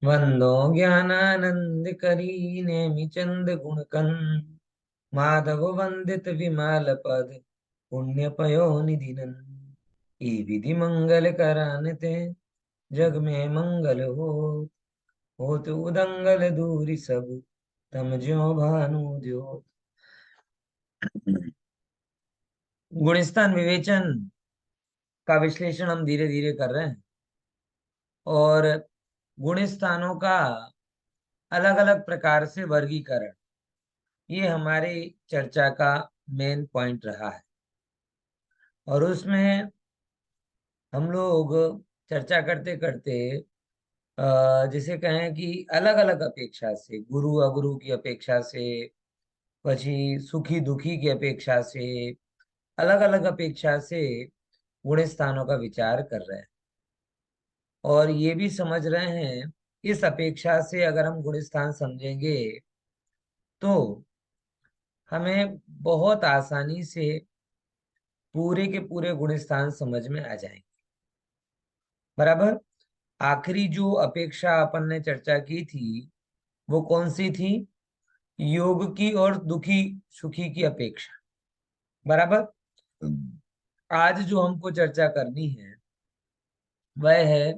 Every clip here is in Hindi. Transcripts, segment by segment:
वंदो ज्ञानानंद करी नेमि चंद गुणकन माधव वंदित विमल पद पुण्य पयो निधिनन। ई विधि मंगल करानते जग में मंगल हो तो उदंगल दूरी सब तम ज्यो भानु द्योत। गुणस्थान विवेचन का विश्लेषण हम धीरे धीरे कर रहे हैं और गुण स्थानों का अलग अलग प्रकार से वर्गीकरण ये हमारी चर्चा का मेन पॉइंट रहा है। और उसमें हम लोग चर्चा करते करते जिसे कहें कि अलग अलग अपेक्षा से गुरु अगुरु की अपेक्षा से પછી सुखी दुखी की अपेक्षा से अलग अलग अपेक्षा से गुण स्थानों का विचार कर रहे हैं और ये भी समझ रहे हैं इस अपेक्षा से अगर हम गुण स्थान समझेंगे तो हमें बहुत आसानी से पूरे के पूरे गुण स्थान समझ में आ जाएंगे। बराबर। आखिरी जो अपेक्षा अपन ने चर्चा की थी वो कौन सी थी? योग की और दुखी सुखी की अपेक्षा। बराबर। आज जो हमको चर्चा करनी है वह है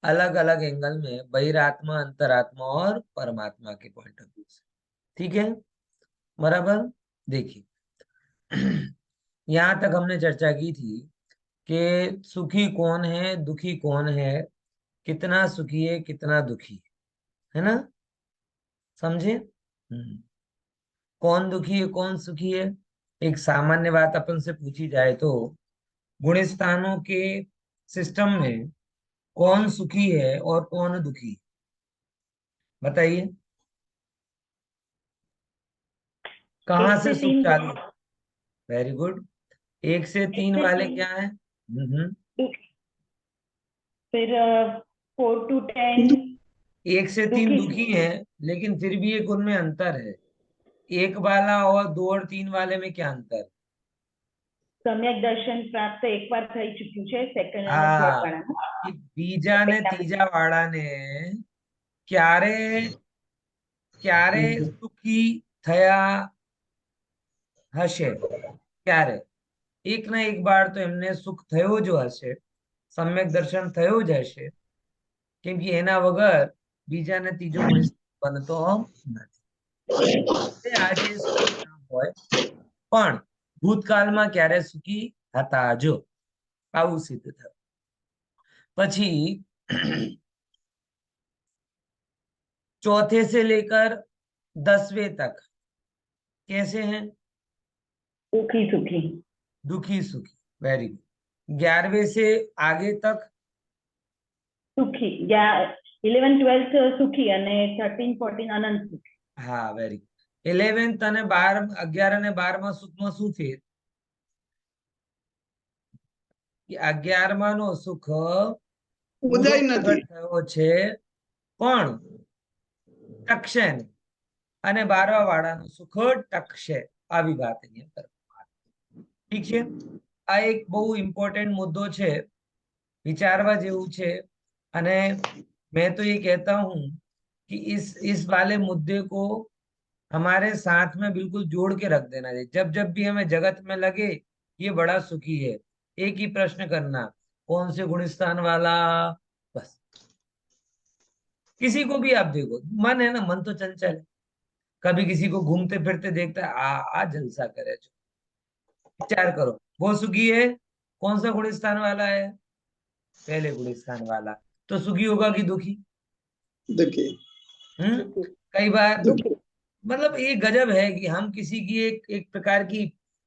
अलग अलग एंगल में बहिरात्मा अंतरात्मा और परमात्मा के पॉइंट ऑफ व्यू से। ठीक है। बराबर। देखिए यहां तक हमने चर्चा की थी कि सुखी कौन है दुखी कौन है, कितना सुखी है कितना दुखी है ना। समझे? कौन दुखी है कौन सुखी है। एक सामान्य बात अपन से पूछी जाए तो गुण स्थानों के सिस्टम में कौन सुखी है और कौन दुखी? बताइए। कहाँ एक से से सुख तीन चालू? Very good. एक से एक तीन से वाले तीन क्या है? दुखी, फिर 4 to 10 एक से तीन दुखी। दुखी है लेकिन फिर भी एक उनमें अंतर है। एक वाला और दो और तीन वाले में क्या अंतर? सम्यक दर्शन प्राप्त एक बार થઈ ચૂક્યું છે, સેકન્ડ અને થર્ડ हाँ, વાળાનું कि बीजा ने એટલા तीजा वाड़ा ने क्यारे क्यारे सुखी थया हशे। क्यारे एक ना एक बार तो એમને સુખ થયો જ હશે, સમ્યક દર્શન થયું જ હશે, કેમ કે એના વગર બીજાને ત્રીજો ગુણ બનતો નથી। આજે સુખી ના હોય પણ ભૂતકાળમાં ક્યારે સુખી હતા જો આવું સિદ્ધ થયું। પછી चौथे से लेकर 10वें तक कैसे हैं? સુખી સુખી दुखी सुखी। Very good. 11वें से आगे तक? સુખી 11th 12th સુખી અને 13 14 અનંત સુખી। हाँ, वेरी गुड। 11th અને 12 11 અને 12 સુખમાં શું ફેર? કે 11 નો સુખ પૂરો ઉદય નથી। પ્રગટ થયો છે પણ ટકશે નહીં અને 12 વાળાનું સુખ ટકશે। આવી વાત અહીંયા કરવામાં આવી। ઠીક છે। આ એક બહુ ઇમ્પોર્ટન્ટ મુદ્દો છે, विचारवा जेવું છે। અને मैं तो ये कहता हूं कि इस वाले मुद्दे को हमारे साथ में बिल्कुल जोड़ के रख देना चाहिए। जब जब भी हमें जगत में लगे ये बड़ा सुखी है, एक ही प्रश्न करना, कौन से गुणस्थान वाला? बस। किसी को भी आप देखो, मन है ना, मन तो चंचल है। कभी किसी को घूमते फिरते देखता है, आ जलसा करे जो। विचार करो, वो सुखी है कौन सा गुणस्थान वाला है? पहले गुणस्थान वाला। तो सुखी होगा कि दुखी? दुखी। हम्म। कई बार दुखी। मतलब ये गजब है कि हम किसी की एक एक प्रकार की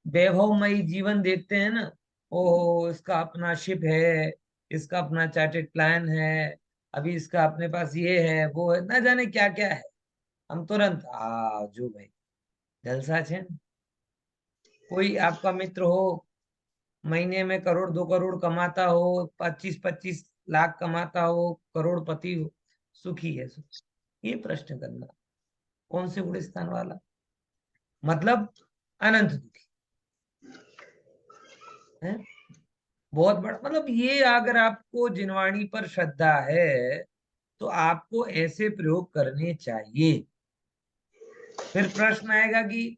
वैभवमयी जीवन देखते हैं ना। ओ इसका अपना शिप है, इसका अपना चार्टेड प्लान है, अभी इसका अपने पास ये है वो है, ना जाने क्या क्या है। हम तुरंत आ जो भाई जलसा છે। कोई आपका मित्र हो, महीने में करोड़ 2 करोड़ कमाता हो, 25-25 लाख कमाता हो, करोड़पति हो, सुखी है सुखी? ये प्रश्न करना, कौन से गुण स्थान वाला? मतलब अनंत दुखी है। बहुत बड़ा मतलब ये, अगर आपको जिनवाणी पर श्रद्धा है तो आपको ऐसे प्रयोग करने चाहिए। फिर प्रश्न आएगा कि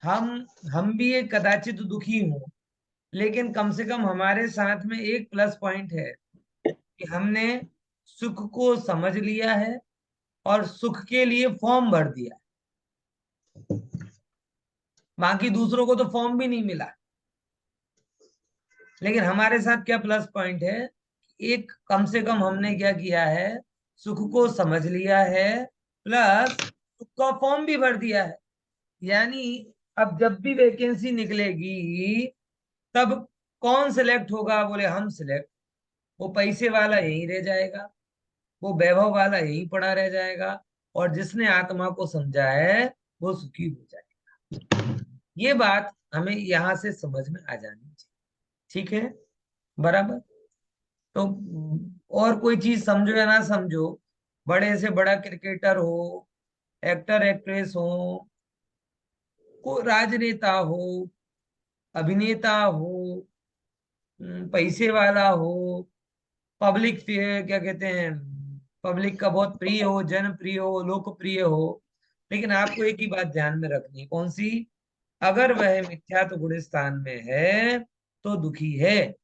हम हम भी एक कदाचित दुखी हूं, लेकिन कम से कम हमारे साथ में एक प्लस पॉइंट है कि हमने सुख को समझ लिया है और सुख के लिए फॉर्म भर दिया। बाकी दूसरों को तो फॉर्म भी नहीं मिला, लेकिन हमारे साथ क्या प्लस पॉइंट है, एक कम से कम हमने क्या किया है, सुख को समझ लिया है, प्लस सुख का फॉर्म भी भर दिया है। यानी अब जब भी वैकेंसी निकलेगी, तब कौन सिलेक्ट होगा, बोले हम सिलेक्ट। वो पैसे वाला यहीं रह जाएगा, वो वैभव वाला यहीं पड़ा रह जाएगा, और जिसने आत्मा को समझा है वो सुखी हो जाएगा। ये बात हमें यहां से समझ में आ जानी चाहिए। ठीक है, बराबर। तो और कोई चीज समझो या ना समझो, बड़े से बड़ा क्रिकेटर हो, एक्टर एक्ट्रेस हो, को राजनेता हो, अभिनेता हो, पैसे वाला हो, पब्लिक क्या कहते हैं, पब्लिक का बहुत प्रिय हो, जनप्रिय हो, लोकप्रिय हो, लेकिन आपको एक ही बात ध्यान में रखनी है। कौन सी? अगर वह मिथ्यात्व गुण स्थान में है तो दुखी है,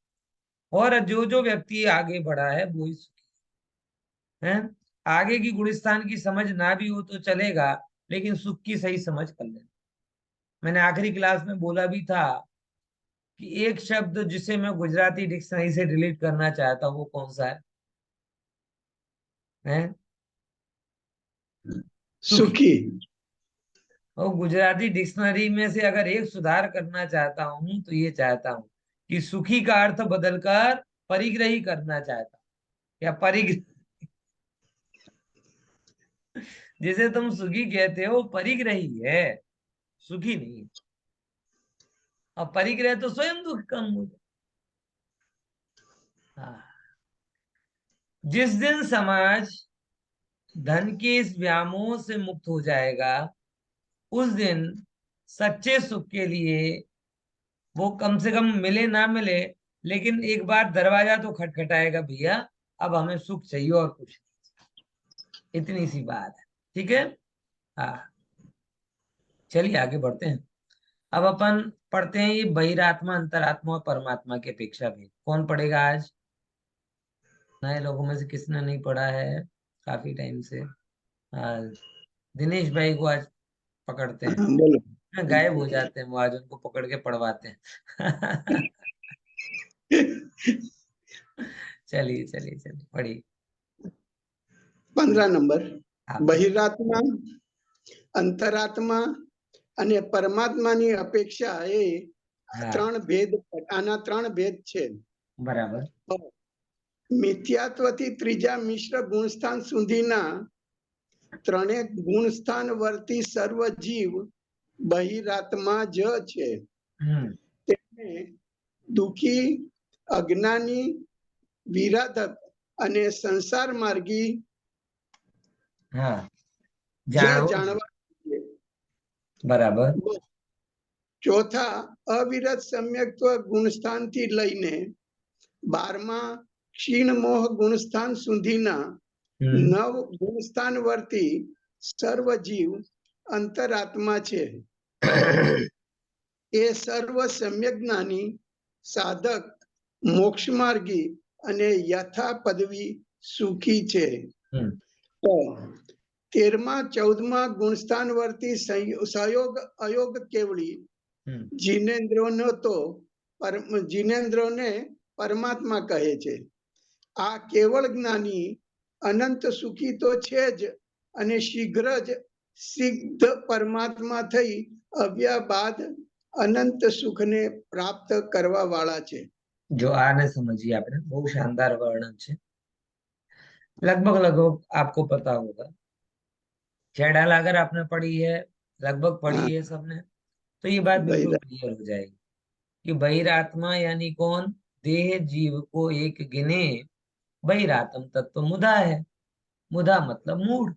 और जो जो व्यक्ति आगे बढ़ा है वो ही सुखी है। आगे की गुणस्थान की समझ ना भी हो तो चलेगा, लेकिन सुख की सही समझ कर लेना। मैंने आखिरी क्लास में बोला भी था कि एक शब्द जिसे मैं गुजराती डिक्शनरी से डिलीट करना चाहता हूँ, वो कौन सा है? सुखी। सुखी। और गुजराती डिक्शनरी में से अगर एक सुधार करना चाहता हूं तो ये चाहता हूं कि सुखी का अर्थ बदलकर परिग्रही करना चाहता हूं, या परिग्रह। जिसे तुम सुखी कहते हो परिग्रही है, सुखी नहीं। और परिग्रह तो स्वयं दुख कम हो जाए। हाँ। जिस दिन समाज धन के इस व्यामोह से मुक्त हो जाएगा, उस दिन सच्चे सुख के लिए वो कम से कम मिले ना मिले, लेकिन एक बार दरवाजा तो खटखटाएगा, भैया अब हमें सुख चाहिए और कुछ नहीं। इतनी सी बात है। ठीक है। हाँ, चलिए आगे बढ़ते हैं। अब अपन पढ़ते हैं ये बहिरात्मा, अंतरात्मा और परमात्मा की अपेक्षा भी। कौन पढ़ेगा आज? नए लोगों में से किसने नहीं पढ़ा है काफी टाइम से? दिनेश भाई को आज पकड़ते हैं। हाँ, बोलो। हाँ, गायब हो जाते हैं वो, आज उनको पकड़ के पढ़वाते हैं। चलिए चलिए चलिए, पढ़िए। 15 નંબર आप બહિરાત્મા, અંતરાત્મા અને પરમાત્માની અપેક્ષા એ हाँ, ત્રણ ભેદ, આના ત્રણ ભેદ છે. बराबर। મિથ્યાત્વથી ત્રીજા મિશ્ર ગુણસ્થાન સુધીના ત્રણે ગુણસ્થાન વર્તી સર્વ જીવ બહિરાત્મા જ છે. हम्म। તેને દુઃખી, અજ્ઞાની, વિરાધક અને સંસાર માર્ગી हाँ, જ जानो। જાણવા જોઈએ. बराबर। ચોથા અવિરત સમ્યક્ત્વ ગુણસ્થાન થી લઈને 12મા ક્ષીણ મોહ ગુણસ્થાન સુધીના हम्म। 9 ગુણસ્થાન વર્તી સર્વ જીવ અંતરાત્મા છે. એ સર્વ સમ્યક જ્ઞાની, સાધક, મોક્ષ માર્ગી અને યથા પદવી સુખી છે. हम्म। તો 13મા 14મા ગુણસ્થાન વર્તી સહયોગ અયોગ કેવળી हम्म। જીનેન્દ્રોનો તો જીનેન્દ્રોને પરમાત્મા કહે છે. આ કેવળ જ્ઞાની અનંત સુખી તો છે જ, અને શીઘ્ર જ સિદ્ધ પરમાત્મા થઈ આવ્યા બાદ અનંત સુખને પ્રાપ્ત કરવા વાળા છે. जो आने समझिए आपने, बहुत शानदार वर्णन है। लगभग लगभग आपको पता होगा। चैडाल अगर आपने पढ़ी है, लगभग हाँ, पढ़ी है सबने, तो ये बात बिल्कुल બૈરા क्लियर हो जाएगी कि बहिरात्मा यानी कौन? देह जीव को एक गिने, बहिरात्म तत्व मुदा है। मुदा मतलब मूड।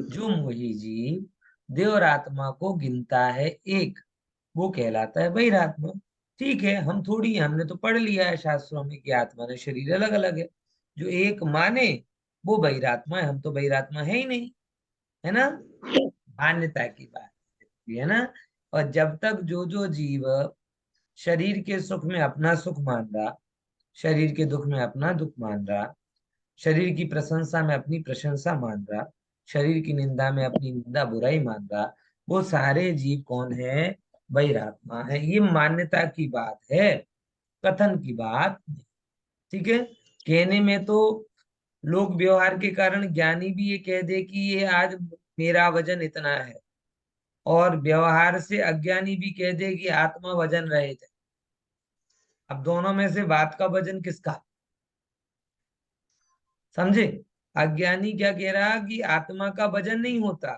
जो मोही जीव देह और आत्मा को गिनता है एक, वो कहलाता है बहिरात्मा। ठीक है, हम थोड़ी, हमने तो पढ़ लिया है शास्त्रों में कि आत्मा ने शरीर अलग अलग है। जो एक माने वो बहिरात्मा है, हम तो बहिरात्मा है ही नहीं, है ना। मान्यता की बात है ना। और जब तक जो जो जीव शरीर के सुख में अपना सुख मान रहा, शरीर के दुख में अपना दुख मान रहा, शरीर की प्रशंसा में अपनी प्रशंसा मान रहा, शरीर की निंदा में अपनी निंदा बुराई मान रहा, वो सारे जीव कौन है? बहिरात्मा है। ये मान्यता की बात है, कथन की बात नहीं। ठीक है। कहने में तो लोग व्यवहार के कारण, ज्ञानी भी ये कह दे कि ये आज मेरा वजन इतना है, और व्यवहार से अज्ञानी भी कह दे कि आत्मा वजन रहित है। अब दोनों में से बात का वजन किसका? समझे? अज्ञानी क्या कह रहा कि आत्मा का वजन नहीं होता,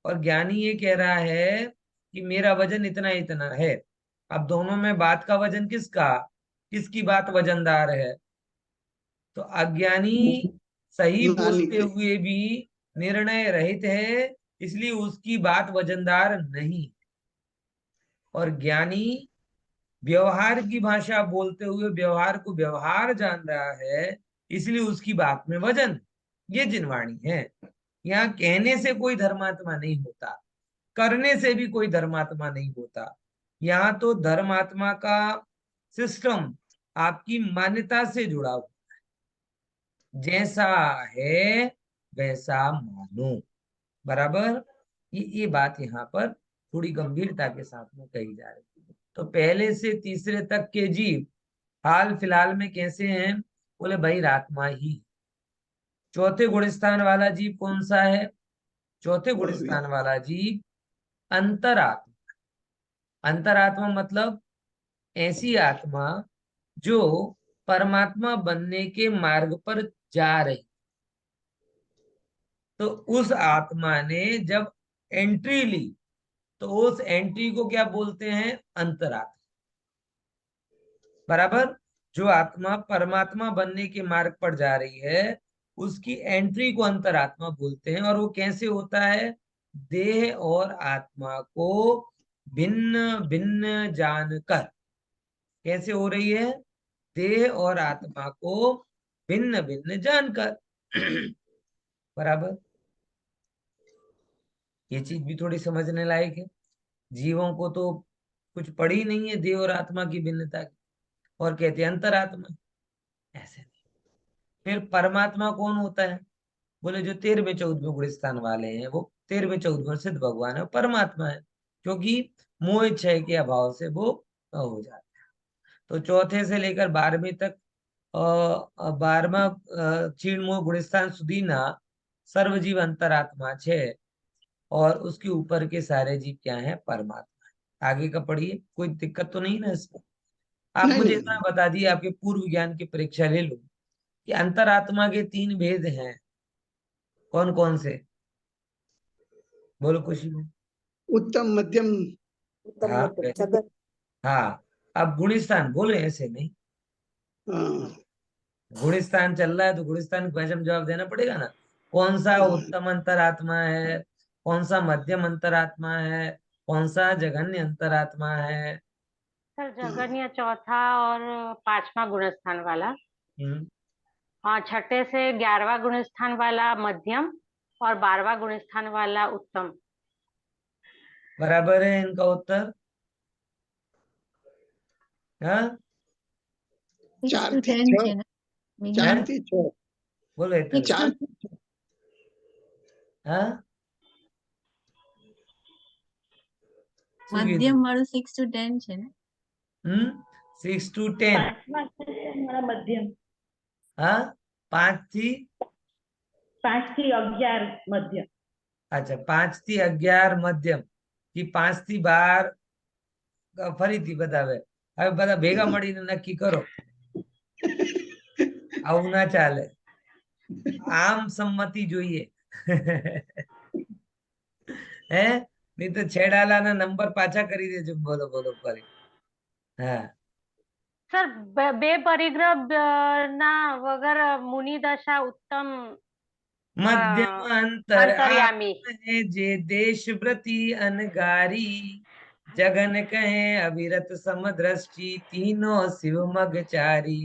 और ज्ञानी ये कह रहा है कि मेरा वजन इतना इतना है। अब दोनों में बात का वजन किसका, किसकी बात वजनदार है? तो अज्ञानी सही ज्ञानी बोलते की। हुए भी निर्णय रहित है, इसलिए उसकी बात वजनदार नहीं। और ज्ञानी व्यवहार की भाषा बोलते हुए व्यवहार को व्यवहार जान रहा है, इसलिए उसकी बात में वजन। ये जिनवाणी है। यहाँ कहने से कोई धर्मात्मा नहीं होता, करने से भी कोई धर्मात्मा नहीं होता। यहाँ तो धर्मात्मा का सिस्टम आपकी मान्यता से जुड़ा हुआ, जैसा है वैसा मानो। बराबर। ये बात यहाँ पर थोड़ी गंभीरता के साथ में कही जा रही है। तो पहले से तीसरे तक के जीव हाल फिलहाल में कैसे हैं? बोले बहिरात्मा ही। चौथे गुण स्थान वाला जीव कौन सा है? चौथे गुण वह भी स्थान वाला जीव अंतरात्मा। अंतरात्मा मतलब ऐसी आत्मा जो परमात्मा बनने के मार्ग पर जा रही। तो उस आत्मा ने जब एंट्री ली, तो उस एंट्री को क्या बोलते हैं? अंतरात्मा। बराबर। जो आत्मा परमात्मा बनने के मार्ग पर जा रही है, उसकी एंट्री को अंतरात्मा बोलते हैं। और वो कैसे होता है? देह और आत्मा को भिन्न भिन्न जानकर। कैसे हो रही है? देह और आत्मा को भिन्न भिन्न जानकर। बराबर। ये चीज भी थोड़ी समझने लायक है। जीवों को तो कुछ पड़ी नहीं है देह और आत्मा की भिन्नता की, और कहते हैं अंतरात्मा। ऐसे नहीं। फिर परमात्मा कौन होता है? बोले जो 13वें 14वें गुण स्थान वाले हैं, वो 13वें 14वें सिद्ध भगवान है, परमात्मा है। क्योंकि मोह क्षय के अभाव से वो हो जाता है। तो चौथे से लेकर 12वें तक, 12वां क्षीण मोह गुण स्थान सुधीना सर्वजीव अंतरात्मा छे, और उसके ऊपर के सारे जीव क्या है? परमात्मा। आगे का पढ़िए, कोई दिक्कत तो नहीं ना इसमें? आप नहीं मुझे नहीं इतना नहीं। बता दिए, आपके पूर्व ज्ञान की परीक्षा ले लो, कि अंतरात्मा के 3 भेद हैं। कौन कौन से? बोलो खुशी में। उत्तम मध्यम। उत्तम हाँ मध्यम जगत। हाँ। अब गुणस्थान बोले, ऐसे नहीं। हाँ, गुणस्थान चल रहा है तो गुणस्थान को हम जवाब देना पड़ेगा ना। कौन सा हाँ। उत्तम अंतरात्मा है, कौन सा मध्यम अंतरात्मा है, कौन सा जघन्य अंतरात्मा है? सर जगन्य चौथा और पांचवा गुणस्थान वाला, हम्म। हाँ छठे से 11वां गुणस्थान वाला मध्यम, और 12वां गुणस्थान वाला उत्तम। बराबर है इनका उत्तर। हाँ। 6 ચાર to થી 10 છ છે ને है, ચાર મિનિમમ થી છ बोलो इतना। 6 ચાર to हाँ। શું કીધું? મધ્યમ વાળું 6 to 10 છે ને 6 to 10। પાંચમા છે મારા મધ્યમ, हाँ। 5 થી 5 થી 11 મધ્યમ. अच्छा, 5 થી 11 મધ્યમ, કે 5 થી 12 ફરીથી બતાવે. હવે બધા ભેગા મળીને નક્કી કરો. આવું ના ચાલે, આમ સંમતિ જોઈએ. હે, નહીં તો છેડાલાના નંબર પાછા કરી દેજો. બોલો બોલો કરી. હા. સર બે પરિગ્રહ ના વગર મુનિ દશા उत्तम मध्यम अंतर अंतर्यामी। आत्म है जे देश व्रति अनगारी, जगन कहे अविरत समदृष्टि तीनों शिव मग चारी।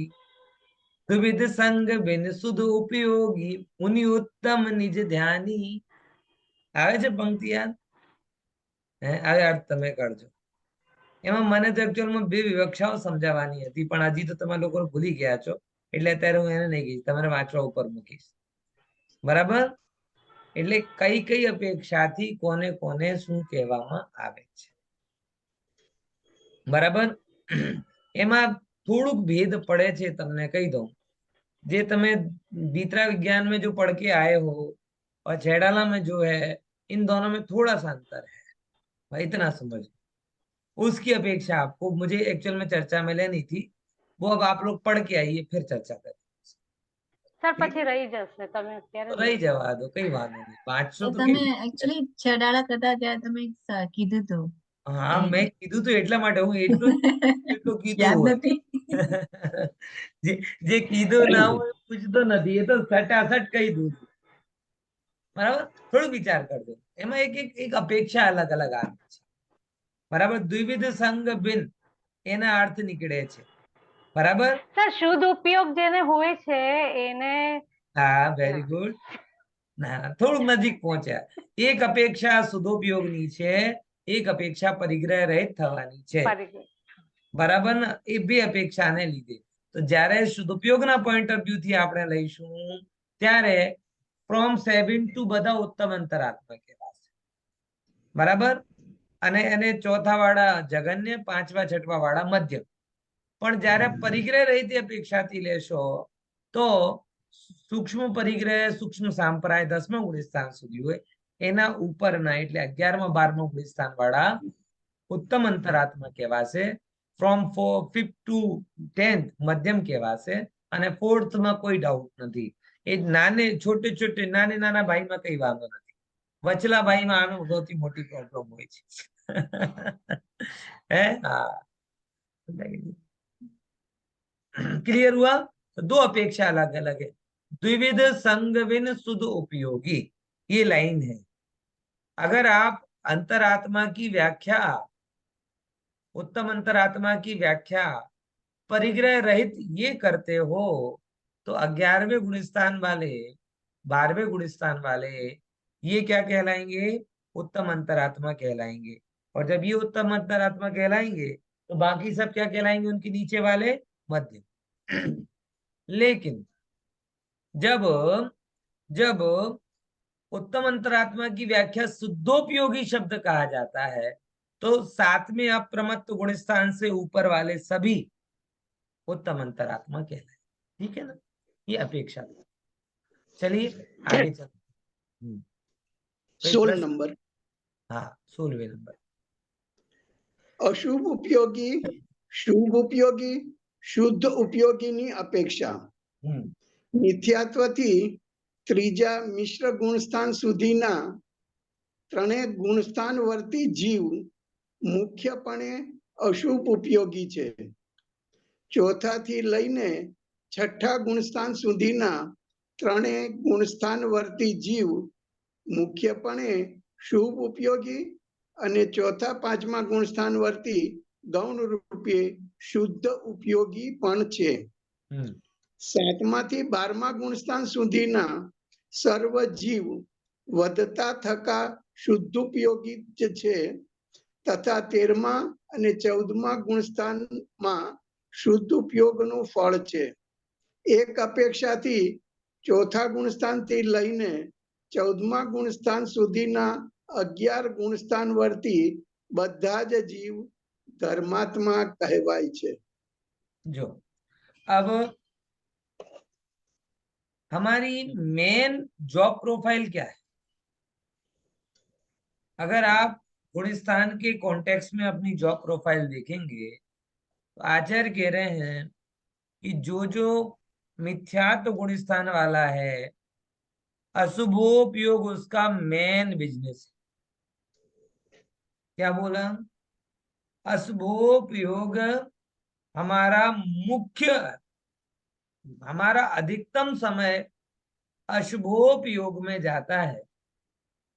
द्विविध संग बिन सुध उपयोगी, मुनि उत्तम निज ध्यानी। આવે છે પંક્તિ યાદ? હવે અર્થ તમે કરજો. એમાં મને તો એકચ્યુઅલમાં બે વિવક્ષાઓ સમજાવવાની હતી, પણ હજી તો તમે લોકો ભૂલી ગયા છો, એટલે અત્યારે હું એને નહીં કહીશ, તમારે વાંચવા ઉપર મૂકીશ. બરાબર? એટલે કઈ કઈ અપેક્ષાથી કોને કોને શું કહેવામાં આવે છે. બરાબર? એમાં થોડુંક ભેદ પડે છે, તમને કહી દઉં. જે તમે बीतरा विज्ञान में जो पढ़ के आए हो और छैडाला में जो है, इन दोनों में थोड़ा सा अंतर है भाई, इतना समझ। उसकी अपेक्षा आपको मुझे एक्चुअल में चर्चा में लेनी थी, वो अब आप लोग पढ़ के आइए, फिर चर्चा करें. સર ठीक? પછી રહી જશે, તમે तो અત્યારે रही નહીં जवा दो, कई वांधो नहीं, 500 એ तो તમે कई. એકચ્યુઅલી છેડાળા કરતા ત્યારે તમે કીધું હતું. હા, મેં કીધું તો એટલા માટે હું એટલું કીધું યાદ હોય. નથી. જે કીધું ના હોય પૂછતો નથી, એ તો સટાસટ કહી દઉં છું. બરાબર? થોડું વિચાર કરજો. એમાં એક અપેક્ષા અલગ અલગ આવે છે. બરાબર? દ્વિવિધ સંગ બિન એના અર્થ નીકળે છે. બરાબર? સર શુદ્ધ ઉપયોગ જેને હોય છે એને હા, વેરી ગુડ. ના, થોડુંક નજીક પહોંચ્યા. એક અપેક્ષા શુદ્ધોપયોગની છે, એક અપેક્ષા પરિગ્રહ રહિત થવાની છે. બરાબર ને? એ બે અપેક્ષાને લીધે. તો જ્યારે શુદ્ધોપયોગના પોઈન્ટ ઓફ વ્યૂ થી આપણે લઈશું, ત્યારે ફ્રોમ 7 ટુ બધા ઉત્તમ અંતરાત્મા કહેવાશે. બરાબર? અને એને ચોથા વાળા જગન્ય, પાંચમા છઠ્ઠા વાળા મધ્યમ. પણ જ્યારે પરિગ્રહ રહિત અપેક્ષાથી લેશો, તો સૂક્ષ્મ પરિગ્રહ, સૂક્ષ્મ સાંપ્રાય 10મા ગુણ સ્થાન સુધી હોય, એના ઉપરના એટલે 11મા 12મા ગુણ સ્થાન વાળા ઉત્તમ અંતરાત્મા કહેવાશે. ફ્રોમ 5th ટુ 10th મધ્યમ કહેવાશે. અને 4th માં કોઈ ડાઉટ નથી. એ છોટે છોટે નાના ભાઈમાં કઈ વાંધો નથી. વચલા ભાઈમાં આનો સૌથી મોટી પ્રોબ્લેમ હોય છે. હે? હા, क्लियर हुआ? तो दो अपेक्षा अलग अलग है. द्विविध संग बिन सुध उपयोगी, ये लाइन है. अगर आप अंतरात्मा की व्याख्या, उत्तम अंतरात्मा की व्याख्या परिग्रह रहित ये करते हो, तो 11वें गुणस्थान वाले, 12वें गुणस्थान वाले, ये क्या कहलाएंगे? उत्तम अंतरात्मा कहलाएंगे. और जब ये उत्तम अंतरात्मा कहलाएंगे, तो बाकी सब क्या कहलाएंगे? उनके नीचे वाले मध्यम. लेकिन जब जब उत्तम अंतरात्मा की व्याख्या शुद्धोपयोगी शब्द कहा जाता है, तो 7वें अप्रमत्त गुणस्थान से ऊपर वाले सभी उत्तम अंतरात्मा कहलाए. ठीक है ना? ये अपेक्षा. चलिए आगे चलते. 16 नंबर. हाँ, 16वें नंबर. અશુભ ઉપયોગી, શુભ ઉપયોગી, શુદ્ધ ઉપયોગીની અપેક્ષા. મિથ્યાત્વથી ત્રીજા મિશ્ર ગુણસ્થાન સુધીના ત્રણેય ગુણસ્થાન વર્તી જીવ મુખ્યપણે અશુભ ઉપયોગી છે. ચોથાથી લઈને છઠ્ઠા ગુણસ્થાન સુધીના ત્રણેય ગુણસ્થાન વર્તી જીવ મુખ્યપણે શુભ ઉપયોગી અને ચોથા પાંચમા ગુણસ્થાન વર્તી ગૌણ રૂપે શુદ્ધ ઉપયોગી પણ છે. 7માથી 12મા ગુણસ્થાન સુધીના સર્વ જીવ વધતા થકા શુદ્ધ ઉપયોગી જ છે, તથા 13મા અને 14મા ગુણસ્થાનમાં શુદ્ધ ઉપયોગનું ફળ છે. એક અપેક્ષાથી ચોથા ગુણસ્થાનથી લઈને 14મા ગુણસ્થાન સુધીના 11 ગુણસ્થાન વર્તી બધા જ જીવ ધર્માત્મા કહેવાય છે. जो अब हमारी मेन जॉब प्रोफाइल क्या है? अगर आप गुणस्थान के कॉन्टेक्स्ट में अपनी जॉब प्रोफाइल देखेंगे, तो आचार्य कह रहे हैं कि जो मिथ्यात्व गुणस्थान वाला है, अशुभोपयोग उसका मेन बिजनेस है. क्या बोला? अशुभोपयोग हमारा मुख्य, हमारा अधिकतम समय अशुभोपयोग में जाता है.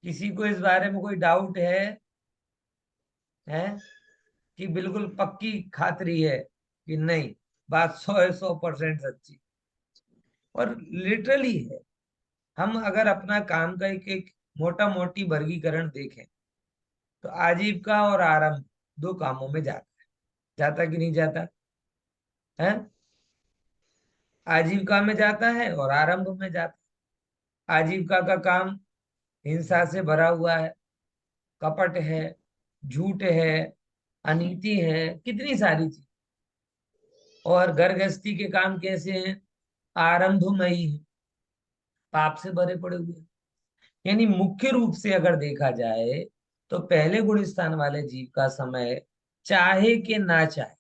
किसी को इस बारे में कोई डाउट है कि बिल्कुल पक्की खातरी है कि नहीं? बात 100% सच्ची. और लिटरली है। हम अगर अपना काम का एक एक मोटा मोटी वर्गीकरण देखें तो आजीविका और आरंभ दो कामों में जाता कि नहीं जाता है? आजीविका में जाता है और आरंभ में जाता है। आजीविका का काम हिंसा से भरा हुआ है, कपट है, झूठ है, अनीति है, कितनी सारी चीज। और घर गृहस्थी के काम कैसे हैं? आरंभमयी है, पाप से भरे पड़े हुए हैं। यानी मुख्य रूप से अगर देखा जाए तो पहले गुण स्थान वाले जीव का समय चाहे कि ना चाहे,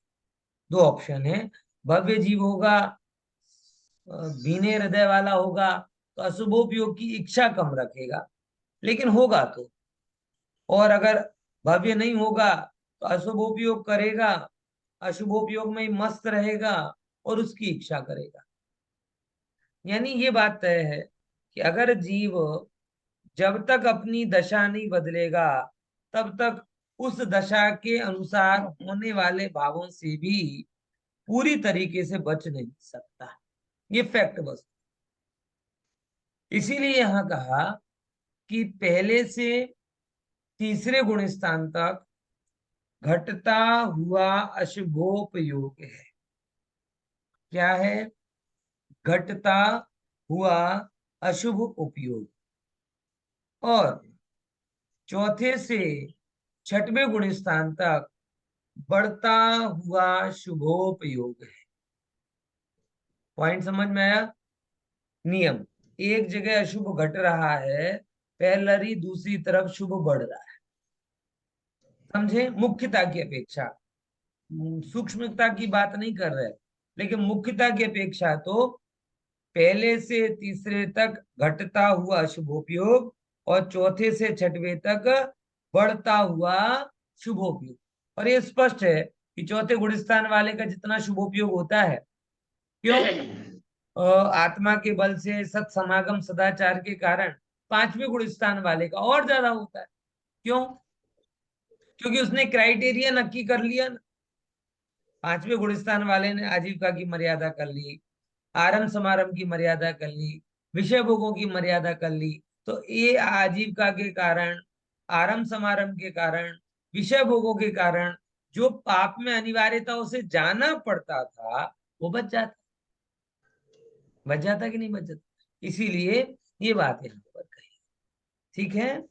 दो ऑप्शन है। भव्य जीव होगा, भीने हृदय वाला होगा तो अशुभोपयोग की इच्छा कम रखेगा, लेकिन होगा तो। और अगर भव्य नहीं होगा तो अशुभोपयोग करेगा, अशुभोपयोग में ही मस्त रहेगा और उसकी इच्छा करेगा। यानी ये बात तय है कि अगर जीव जब तक अपनी दशा नहीं बदलेगा तब तक उस दशा के अनुसार होने वाले भावों से भी पूरी तरीके से बच नहीं सकता। ये फैक्ट बस। इसीलिए यहां कहा कि पहले से तीसरे गुण स्थान तक घटता हुआ अशुभोपयोग है। क्या है? घटता हुआ अशुभ उपयोग। और चौथे से छठवें गुण स्थान तक बढ़ता हुआ शुभोपयोग है। पॉइंट समझ में आया? नियम, एक जगह अशुभ घट रहा है, पहलरी दूसरी तरफ शुभ बढ़ रहा है। समझे? मुख्यता की अपेक्षा, सूक्ष्मता की बात नहीं कर रहे, लेकिन मुख्यता की अपेक्षा तो पहले से तीसरे तक घटता हुआ शुभोपयोग और चौथे से छठवें तक बढ़ता हुआ शुभोपयोग। और ये स्पष्ट है कि चौथे गुण स्थान वाले का जितना शुभोपयोग होता है, क्यों? आत्मा के बल से सत समागम सदाचार के कारण पांचवें गुण स्थान वाले का और ज्यादा होता है। क्यों? क्योंकि उसने क्राइटेरिया नक्की कर लिया ना। पांचवें गुण स्थान वाले ने आजीविका की मर्यादा कर ली, आरंभ समारंभ की मर्यादा कर ली, विषय भोगों की मर्यादा कर ली। तो ये आजीविका के कारण, आरंभ समारंभ के कारण, विषय भोगों के कारण जो पाप में अनिवार्यता उसे जाना पड़ता था वो बच जाता। बच जाता कि नहीं बच जाता? इसीलिए ये बात यहाँ पर कही। ठीक है,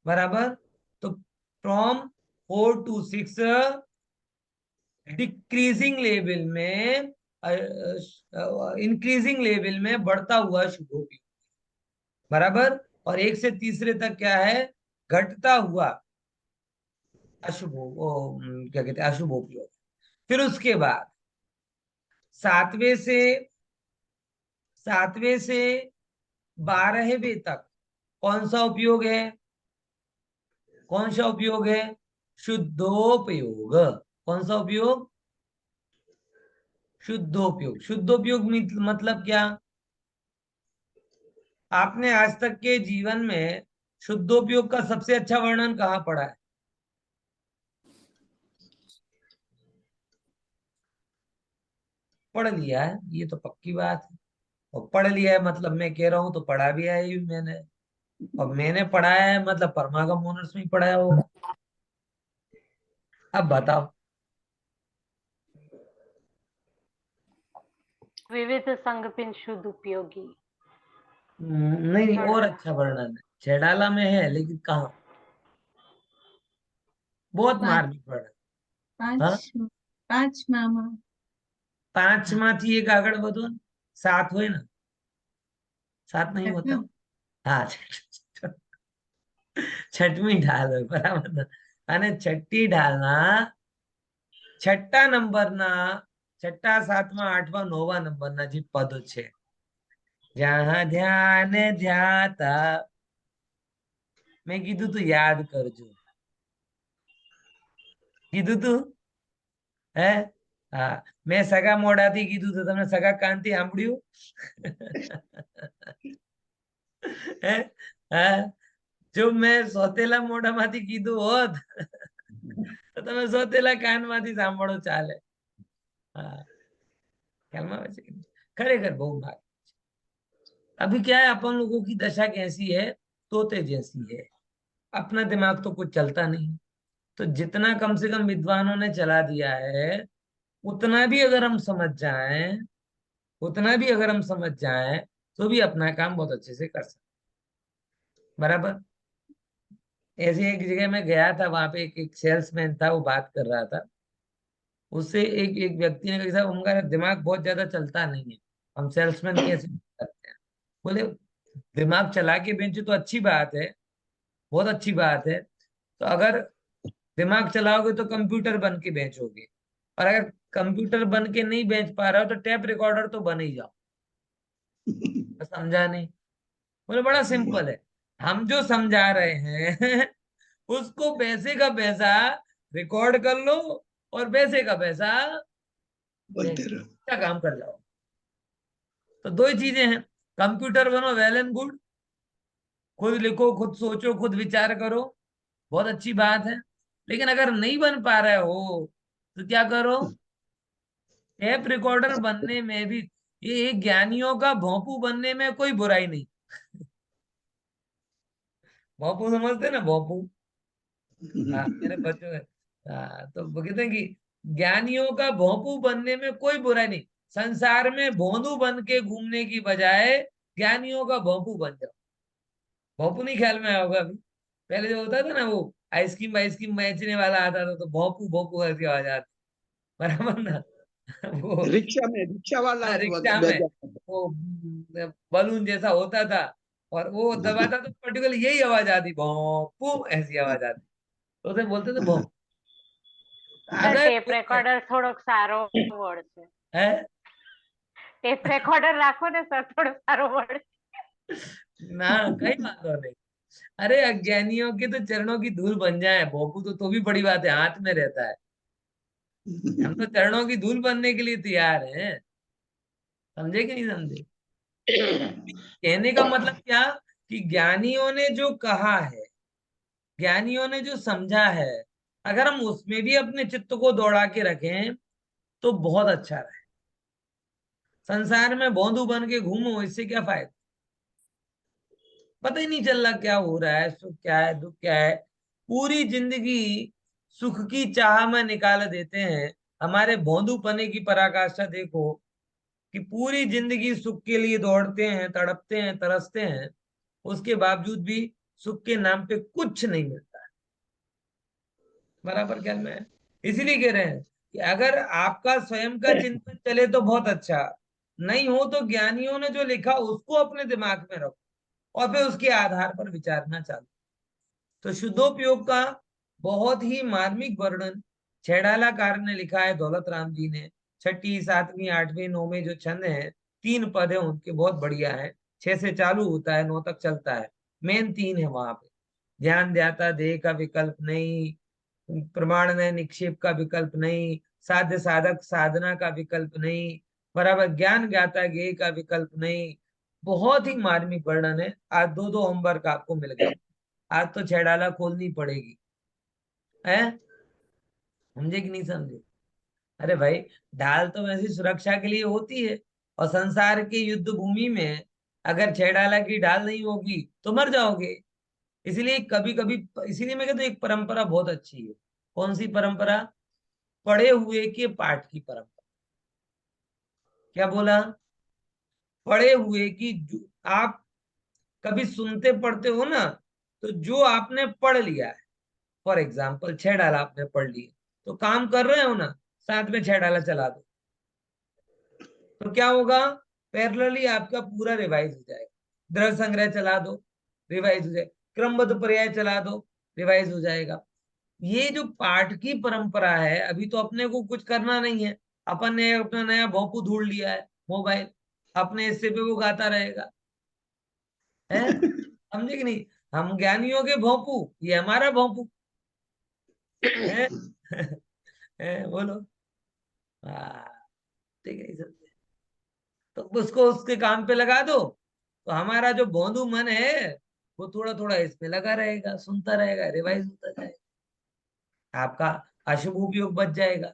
बराबर। तो फ्रॉम 4 to 6 डिक्रीजिंग लेवल में, इंक्रीजिंग लेवल में बढ़ता हुआ शुभोपयोग, बराबर। और एक से तीसरे तक क्या है? घटता हुआ अशुभ, क्या कहते हैं, अशुभोपयोग। फिर उसके बाद सातवें से 12वें तक कौन सा उपयोग है? कौन सा उपयोग है? शुद्धोपयोग। कौन सा उपयोग? शुद्धोपयोग। शुद्धोपयोग मतलब क्या? आपने आज तक के जीवन में शुद्धोपयोग का सबसे अच्छा वर्णन कहाँ पढ़ा है? पढ़ लिया है, ये तो पक्की बात है। और पढ़ लिया है मतलब मैं कह रहा हूं तो पढ़ा भी है ही मैंने। और मैंने पढ़ाया है मतलब परमागम ऑनर्स में ही पढ़ाया होगा। अब बताओ। विविध संगपिन शुद्ध उपयोगी। नहीं, और अच्छा वर्णन है, छेड़ाला में है, लेकिन कहाँ? बहुत પાંચ मार्मिक वर्णन। પાંચ हाँ, પાંચ મામા 5 માંથી एक આગળ વધો ને, 7 હોય ना? 7 नहीं होता? છઠ્ઠું हाँ, छठवीं ढाल હોય, બરાબર ને? અને છઠ્ઠી ઢાલના છઠ્ઠા નંબરના, છઠ્ઠા, સાતમા, આઠમા, નવમા નંબરના જે પદ છે, જ્યાં ધ્યાન ધ્યાતા, મેં કીધું તું યાદ કરજો. કીધું તું હે? હા, મેં સગા મોઢાથી કીધું તો તમને સગા કાનથી સાંભળ્યું? હે? હા, જો મેં સોતેલા મોઢામાંથી કીધું હોત તો તમે સોતેલા કાનમાંથી સાંભળો, ચાલે. હા, ખ્યાલમાં આવે છે કે નહીં? ખરેખર બહુ ભાગ. अभी क्या है, अपन लोगों की दशा कैसी है, तोते जैसी है। अपना दिमाग तो कुछ चलता नहीं। तो जितना कम से कम विद्वानों ने चला दिया है, उतना भी अगर हम समझ जाएं, उतना भी अगर हम समझ जाएं, तो भी अपना काम बहुत अच्छे से कर सकते। बराबर। ऐसे एक जगह में गया था, वहां पे एक सेल्समैन था, वो बात कर रहा था। उससे एक एक व्यक्ति ने कहा, साहब हमारा दिमाग बहुत ज्यादा चलता नहीं है, हम सेल्समैन कैसे करते हैं? बोले, दिमाग चला के बेचो तो अच्छी बात है, बहुत अच्छी बात है। तो अगर दिमाग चलाओगे तो कंप्यूटर बन के बेचोगे, और अगर कंप्यूटर बन के नहीं बेच पा रहे हो तो टेप रिकॉर्डर तो बन ही जाओ। तो समझा नहीं? बोले बड़ा सिंपल है, हम जो समझा रहे हैं उसको पैसे का पैसा रिकॉर्ड कर लो, और पैसे का पैसा बोलते बेच रहो। का काम कर जाओ। तो दो ही चीजें हैं, कंप्यूटर बनो वेल एंड गुड, खुद लिखो, खुद सोचो, खुद विचार करो, बहुत अच्छी बात है। लेकिन अगर नहीं बन पा रहे हो तो क्या करो? टेप रिकॉर्डर बनने में भी, ये ज्ञानियों का भोंपू बनने में कोई बुराई नहीं। भोंपू समझते ना, भोंपू? हाँ, मेरे बच्चों हाँ, तो वो कहते हैं कि ज्ञानियों का भोंपू बनने में कोई बुराई नहीं। संसार में भोंदू बन के घूमने की बजाय ज्ञानियों का भोंपू बन जाओ। भोंपू नहीं ख्याल में आया होगा अभी? पहले जो होता था ना, वो आइसक्रीम आइसक्रीम बेचने वाला आता था, तो भोंपू भोंपू ऐसी आवाज आती, बराबर ना? वो रिक्शा में रिक्शा वाला रिक्शा में भेजा था। वो बलून जैसा होता था, और वो दबाता तो पर्टिकुलर यही आवाज आती, भोंपू ऐसी आवाज आती। तो उसे बोलते थे भोंपू। सर अगर ટેપ રેકોર્ડર થોડોક સારો વર્ડ છે. है ટેપ રેકોર્ડર રાખો ને સર, થોડો સારો વર્ડ. ना, कहीं वांधो नहीं। अरे अज्ञानियों के तो चरणों की धूल बन जाए भोंपू, तो भी बड़ी बात है, हाथ में रहता है। हम तो चरणों की धूल बनने के लिए तैयार हैं। समझे कि नहीं समझे? कहने का मतलब क्या, कि ज्ञानियों ने जो कहा है, ज्ञानियों ने जो समझा है, अगर हम उसमें भी अपने चित्त को दौड़ा के रखें तो बहुत अच्छा रहे। संसार में भोंदू बन के घूमो, इससे क्या फायदा? पता ही नहीं चल रहा क्या हो रहा है, सुख क्या है, दुख क्या है। पूरी जिंदगी सुख की चाह में निकाल देते हैं। हमारे भोंदू पने की पराकाष्ठा देखो, कि पूरी जिंदगी सुख के लिए दौड़ते हैं, तड़पते हैं, तरसते हैं, उसके बावजूद भी सुख के नाम पे कुछ नहीं मिलता है। बराबर ख्याल में है? इसीलिए कह रहे हैं कि अगर आपका स्वयं का चिंतन चले तो बहुत अच्छा, नहीं हो तो ज्ञानियों ने जो लिखा उसको अपने दिमाग में रखो, और फिर उसके आधार पर विचारना चालू। तो शुद्धोपयोग का बहुत ही मार्मिक वर्णन छेड़ालाकार ने लिखा है, दौलत राम जी ने। छठी, सातवीं, आठवीं, नौवीं जो छंद है, तीन पद है उनके, बहुत बढ़िया है। 6 से चालू होता है, 9 तक चलता है। मेन तीन है वहां पे। ध्यान ध्याता देह का विकल्प नहीं, प्रमाण में निक्षेप का विकल्प नहीं, साध्य साधक साधना का विकल्प नहीं, बराबर ज्ञान ज्ञाता ज्ञेय का विकल्प नहीं। बहुत ही मार्मिक वर्णन है। आज दो दो होमवर्क आपको मिल गए। आज तो छेड़ाला खोलनी पड़ेगी, है? समझे कि नहीं समझे? अरे भाई, ढाल तो वैसे सुरक्षा के लिए होती है, और संसार के युद्ध भूमि में अगर छेड़ाला की ढाल नहीं होगी तो मर जाओगे। इसलिए कभी कभी, इसीलिए मैं कहता हूँ एक परंपरा बहुत अच्छी है। कौन सी परंपरा? पढ़े हुए के पाठ की परंपरा। क्या बोला? पढ़े हुए की आप कभी सुनते पढ़ते हो ना, तो जो आपने पढ़ लिया है, फॉर एग्जाम्पल 6 डाला आपने पढ़ लिए, तो काम कर रहे हो ना, साथ में 6 डाला चला दो, तो क्या होगा? पैरेलली आपका पूरा रिवाइज हो जाएगा। दृढ़ संग्रह चला दो, रिवाइज हो जाएगा। क्रमबद्ध पर्याय चला दो, रिवाइज हो जाएगा। ये जो पाठ की परंपरा है, अभी तो अपने को कुछ करना नहीं है। अपन ने अपना नया भोंपू ढूंढ लिया है, मोबाइल, अपने हिस्से पे वो गाता रहेगा, है? समझे कि नहीं? हम ज्ञानियों के भोंपू, ये हमारा भोंपू है। है, बोलो। हाँ, ठीक है, समझे? तो उसको उसके काम पे लगा दो, तो हमारा जो भोंदू मन है वो थोड़ा थोड़ा इसमें लगा रहेगा, सुनता रहेगा, रिवाइज होता जाएगा। आपका अशुभ उपयोग बच जाएगा,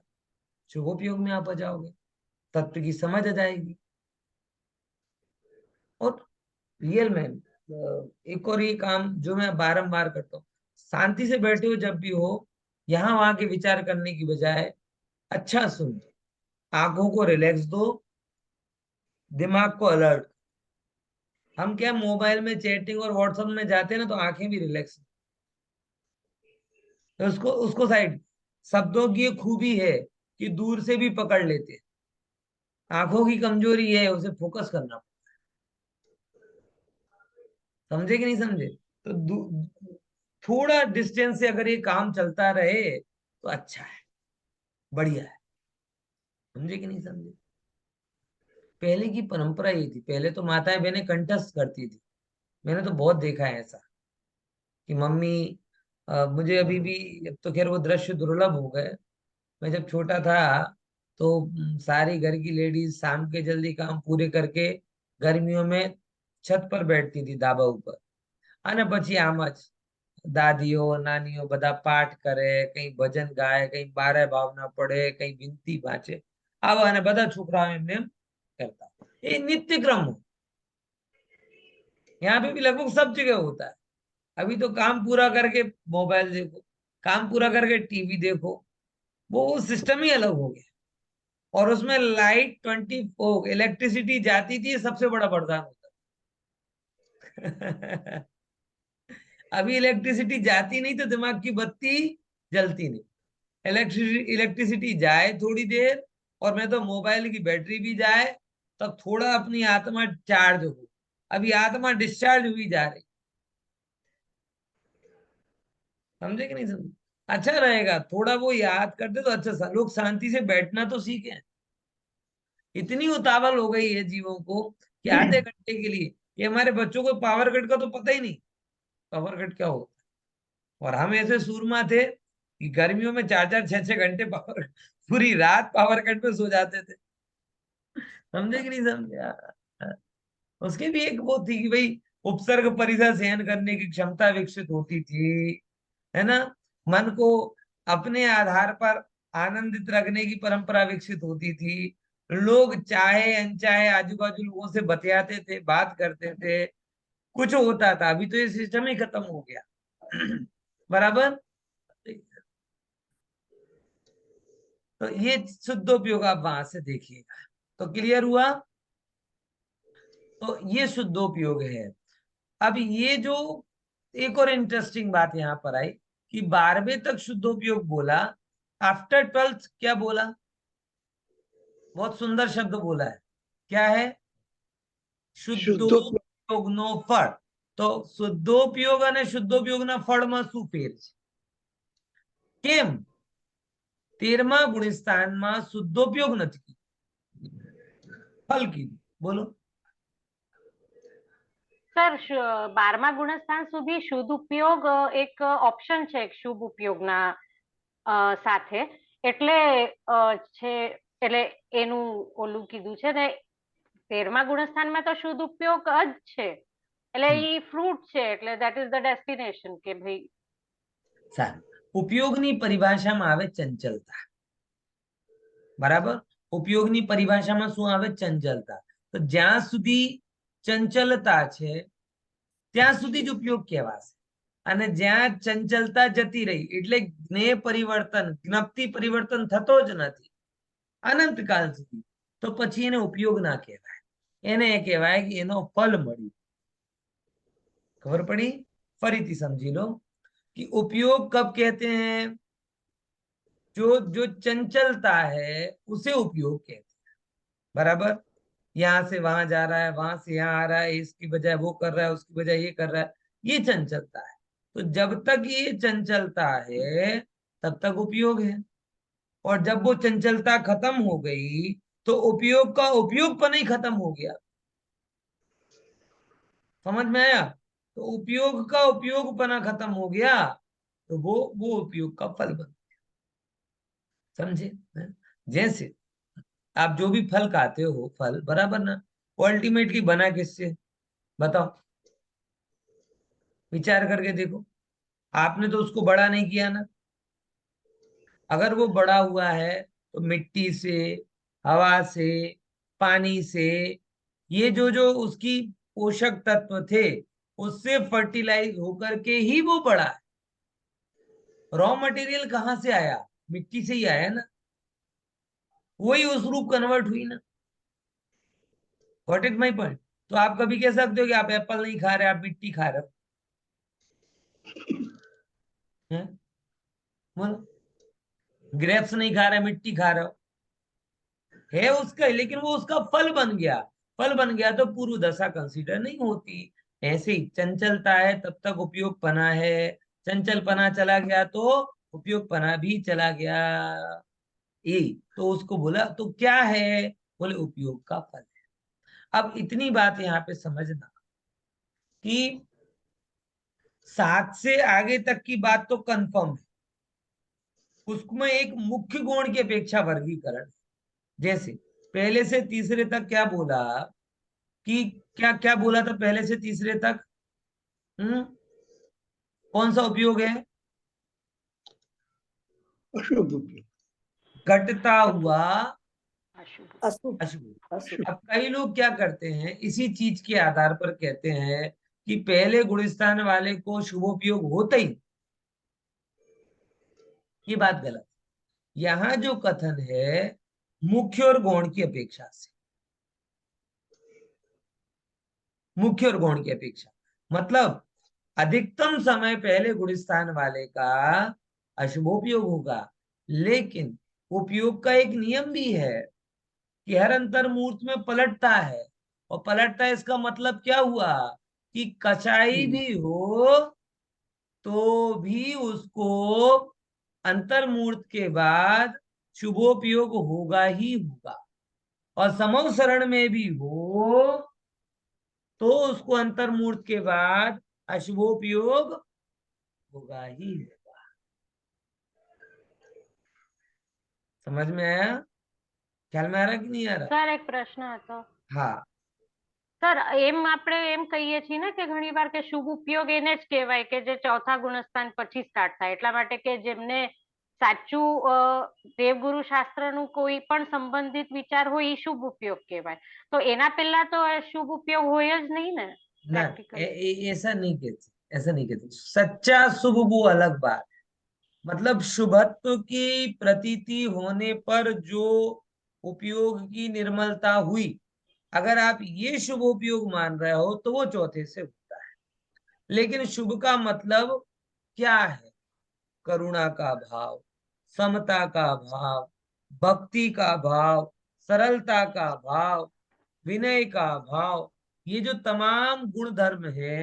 शुभ उपयोग में आप आ जाओगे, तत्व की समझ आ जाएगी। और रियल में एक और ये काम जो मैं बारंबार करता हूँ, शांति से बैठे हो जब भी हो, यहाँ वहां के विचार करने की बजाय अच्छा सुन, आंखों को रिलैक्स दो, दिमाग को अलर्ट। हम क्या मोबाइल में चैटिंग और व्हाट्सएप में जाते हैं ना, तो आंखें भी रिलैक्स, तो उसको उसको साइड। शब्दों की ये खूबी है कि दूर से भी पकड़ लेते हैं, आंखों की कमजोरी है, उसे फोकस करना। समझे कि नहीं समझे? तो थोड़ा डिस्टेंस से अगर ये काम चलता रहे तो अच्छा है, बढ़िया है। समझे कि नहीं समझे? पहले की परंपरा ये थी, पहले तो माताएं बहनें कंठस्थ करती थी। मैंने तो बहुत देखा है ऐसा कि मम्मी, मुझे अभी भी, अब तो खैर वो दृश्य दुर्लभ हो गए। मैं जब छोटा था तो सारी घर की लेडीज शाम के जल्दी काम पूरे करके गर्मियों में छत पर बैठती थी, धाबा ऊपर। અને પછી આમ જ દાદીઓ નાનીઓ બધા પાઠ કરે, કઈ ભજન ગાય, કઈ બારે ભાવના પડે, કઈ વિનતી વાંચે, આવા અને બધા છોકરાઓ એમને એમ करता। ये नित्य क्रम हो, यहाँ पे भी लगभग सब जगह होता है। अभी तो काम पूरा करके मोबाइल देखो, काम पूरा करके टीवी देखो, वो सिस्टम ही अलग हो गया। और उसमें लाइट 24 इलेक्ट्रिसिटी जाती थी, ये सबसे बड़ा वरदान होता है। अभी इलेक्ट्रिसिटी जाती नहीं तो दिमाग की बत्ती जलती नहीं। इलेक्ट्रिसिटी जाए थोड़ी देर, और मैं तो मोबाइल की बैटरी भी जाए, तब थोड़ा अपनी आत्मा चार्ज हो। अभी आत्मा डिस्चार्ज हुई जा रही। समझे कि नहीं समझे? अच्छा रहेगा थोड़ा वो याद करते तो अच्छा सा, लोग शांति से बैठना तो सीखे। इतनी उतावल हो गई है जीवों को कि आधे घंटे के लिए, कि हमारे बच्चों को पावर कट का तो पता ही नहीं, पावर कट क्या होता है। और हम ऐसे सूरमा थे कि गर्मियों में 4-4 6-6 घंटे पावर, पूरी रात पावर कट में सो जाते थे। समझे कि नहीं समझे? उसकी भी एक वो थी कि भाई उपसर्ग परिसर सहन करने की क्षमता विकसित होती थी, है ना। मन को अपने आधार पर आनंदित रखने की परंपरा विकसित होती थी। लोग चाहे अनचाहे आजू बाजू लोगों से बतियाते थे, बात करते थे, कुछ होता था। अभी तो ये सिस्टम ही खत्म हो गया। बराबर। तो ये शुद्धोपयोग आप वहां से देखिएगा, तो क्लियर हुआ। तो ये शुद्धोपयोग है। अब ये जो एक और इंटरेस्टिंग बात यहां पर आई कि 12वें तक शुद्धोपयोग बोला, आफ्टर 12th क्या बोला? बहुत सुंदर शब्द बोला है। क्या है? શુદ્ધોપયોગ શુદ્ધોપયોગ નો ફળ। તો શુદ્ધોપયોગ અને શુદ્ધોપયોગના ફળમાં શું ફેર છે? કેમ 13મા ગુણસ્થાનમાં શુદ્ધોપયોગ નથી કીધું, ફળ કીધું? બોલો। સર 12મા ગુણસ્થાન સુધી શુદ્ધ ઉપયોગ એક ઓપ્શન છે શુભ ઉપયોગના સાથે, એટલે છે, એટલે એનું ઓલું કીધું છે ને 13મા ગુણસ્થાનમાં તો શુદ્ધ ઉપયોગ જ છે, એટલે ઈ ફ્રૂટ છે, એટલે દેટ ઇઝ ધ ડેસ્ટિનેશન કે ભાઈ। સારું, ઉપયોગની પરિભાષામાં આવે ચંચલતા। બરાબર। ઉપયોગની પરિભાષામાં શું આવે? ચંચલતા। તો જ્યાં સુધી ચંચલતા છે ત્યાં સુધી જ ઉપયોગ કહેવાશે। અને જ્યાં ચંચલતા જતી રહી એટલે જ્ઞેય પરિવર્તન, જ્ઞપ્તિ પરિવર્તન થતો જ નથી અનંતકાલ સુધી, તો પછી એને ઉપયોગ ના કહેવાય, એને કહેવાય કે એનો ફલ મળ્યું। खबर पड़ी? फरीथी समझी लो कि उपयोग कब कहते हैं? जो जो चंचलता है उसे उपयोग कहते हैं। बराबर। यहां से वहां जा रहा है, वहां से यहाँ आ रहा है, इसकी बजाय वो कर रहा है, उसकी बजाय ये कर रहा है, ये चंचलता है। तो जब तक ये चंचलता है तब तक उपयोग है। और जब वो चंचलता खत्म हो गई तो उपयोग का उपयोगपन ही खत्म हो गया। समझ में आया? तो उपयोग का उपयोगपना खत्म हो गया, तो वो उपयोग का फल बन। समझे? जैसे आप जो भी फल खाते हो, फल बराबर ना, वो अल्टीमेटली बना किससे? बताओ, विचार करके देखो। आपने तो उसको बड़ा नहीं किया ना। अगर वो बड़ा हुआ है तो मिट्टी से, हवा से, पानी से, ये जो जो उसकी पोषक तत्व थे उससे फर्टिलाइज होकर के ही वो बढ़ा है। रॉ मटेरियल कहाँ से आया? मिट्टी से ही आया ना, वही उस रूप कन्वर्ट हुई ना। What is my point? तो आप कभी कह सकते हो कि आप एप्पल नहीं खा रहे, आप मिट्टी खा रहे हो, हैं? बोलो, ग्रेप्स नहीं खा रहे, मिट्टी खा रहे हो, है उसका, लेकिन वो उसका फल बन गया। फल बन गया तो पूर्व दशा कंसीडर नहीं होती। ऐसे ही चंचलता है तब तक उपयोग पना है, चंचल पना चला गया तो उपयोग पना भी चला गया। ए तो उसको बोला तो क्या है? बोले उपयोग का फल है। अब इतनी बात यहाँ पे समझना कि 7 से आगे तक की बात तो कंफर्म है, उसमें एक मुख्य गुण की अपेक्षा वर्गीकरण। जैसे पहले से तीसरे तक क्या बोला कि क्या क्या बोला था पहले से तीसरे तक? हम्म, कौन सा उपयोग है? अशुभ उपयोग। घटता हुआ अशुभ। अशुभ अशुभ। अशुभ अब कई लोग क्या करते हैं, इसी चीज के आधार पर कहते हैं कि पहले गुणस्थान वाले को शुभोपयोग होता ही। ये बात गलत। यहाँ जो कथन है मुख्य और गौण की अपेक्षा से, मुख्य और गौण की अपेक्षा मतलब अधिकतम समय पहले गुणस्थान वाले का अशुभोपयोग होगा। लेकिन उपयोग का एक नियम भी है कि हर अंतर मूर्त में पलटता है, और पलटता है इसका मतलब क्या हुआ कि कचाई भी हो तो भी उसको अंतर्मूर्त के बाद शुभोपयोग होगा ही होगा, और समवसरण में भी हो तो उसको अंतर्मूर्त के बाद अशुभोपयोग होगा ही होगा। समझ में आया? ख्याल में आ रहा कि नहीं आ रहा? સર એક પ્રશ્ન હતો हाँ સર, એમ આપણે એમ કહીએ છીએ ને કે ઘણી વાર કે શુભ ઉપયોગ એને જ કહેવાય કે જે ચોથા ગુણસ્થાન પછી સ્ટાર્ટ થાય, એટલા માટે કે જેમને સાચું દેવગુરુ શાસ્ત્રનું કોઈ પણ સંબંધિત વિચાર હોય એ શુભ ઉપયોગ કહેવાય, તો એના પહેલા તો શુભ ઉપયોગ હોય જ નહીં ને ना, પ્રેક્ટિકલી? ऐसा नहीं कहते, ऐसा नहीं कहते। सच्चा शुभ वो अलग बात। मतलब शुभत्व की प्रतीति होने पर जो उपयोग की निर्मलता हुई, अगर आप ये शुभ उपयोग मान रहे हो तो वो चौथे से होता है। लेकिन शुभ का मतलब क्या है? करुणा का भाव, समता का भाव, भक्ति का भाव, सरलता का भाव, विनय का भाव, ये जो तमाम गुण धर्म है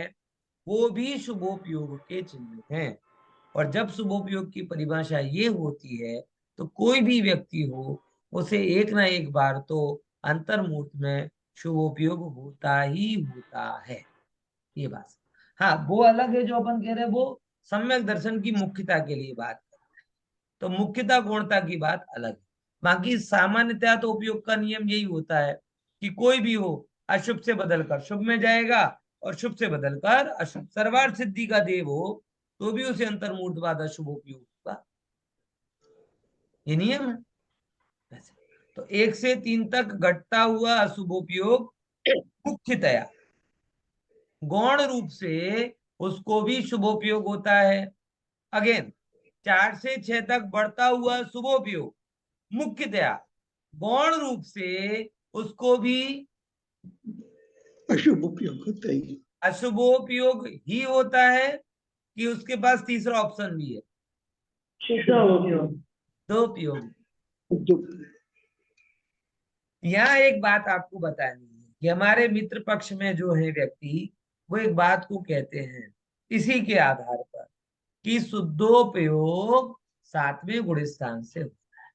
वो भी शुभोपयोग के चिन्ह हैं। और जब शुभोपयोग की परिभाषा ये होती है तो कोई भी व्यक्ति हो उसे एक ना एक बार तो अंतर्मूर्त में शुभोपयोग होता ही होता है। ये बात। हाँ वो अलग है जो अपन कह रहे हैं, वो सम्यक दर्शन की मुख्यता के लिए बात कर रहे हैं, तो मुख्यता गुणता की बात अलग है। बाकी सामान्यतया तो उपयोग का नियम यही होता है कि कोई भी हो अशुभ से बदलकर शुभ में जाएगा और शुभ से बदलकर अशुभ। सर्वार्थ सिद्धि का देव हो तो भी उसे अंतर्मूर्तवाद अशुभ उपयोग होगा, ये नियम है। वैसे तो 1 से 3 तक घटता हुआ अशुभोपयोग मुख्यतया, गौण रूप से उसको भी शुभोपयोग होता है। अगेन 4 से 6 तक बढ़ता हुआ शुभोपयोग मुख्यतया गौण रूप से उसको भी अशुभ उपयोग होता ही। अशुभोपयोग ही होता है कि उसके पास तीसरा ऑप्शन भी है, शुद्ध उपयोग दो उपयोग। जो यहाँ एक बात आपको बतानी है कि हमारे मित्र पक्ष में जो है व्यक्ति, वो एक बात को कहते हैं इसी के आधार पर कि शुद्धोपयोग 7वें गुण स्थान से होता है।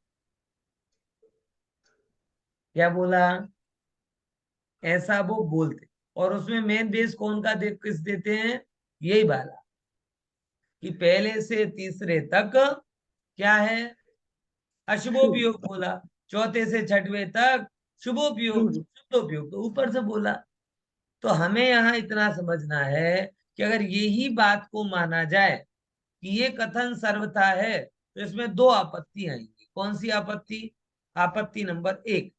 क्या बोला? ऐसा वो बोलते, और उसमें मेन बेस कौन का किस देते हैं? यही वाला कि पहले से तीसरे तक क्या है? अशुभोपयोग बोला। चौथे से छठवें तक शुभोपयोग, शुद्धोपयोग तो ऊपर से बोला। तो हमें यहाँ इतना समझना है कि अगर यही बात को माना जाए कि ये कथन सर्वथा है तो इसमें दो आपत्ति आएंगी। कौन सी आपत्ति? आपत्ति नंबर 1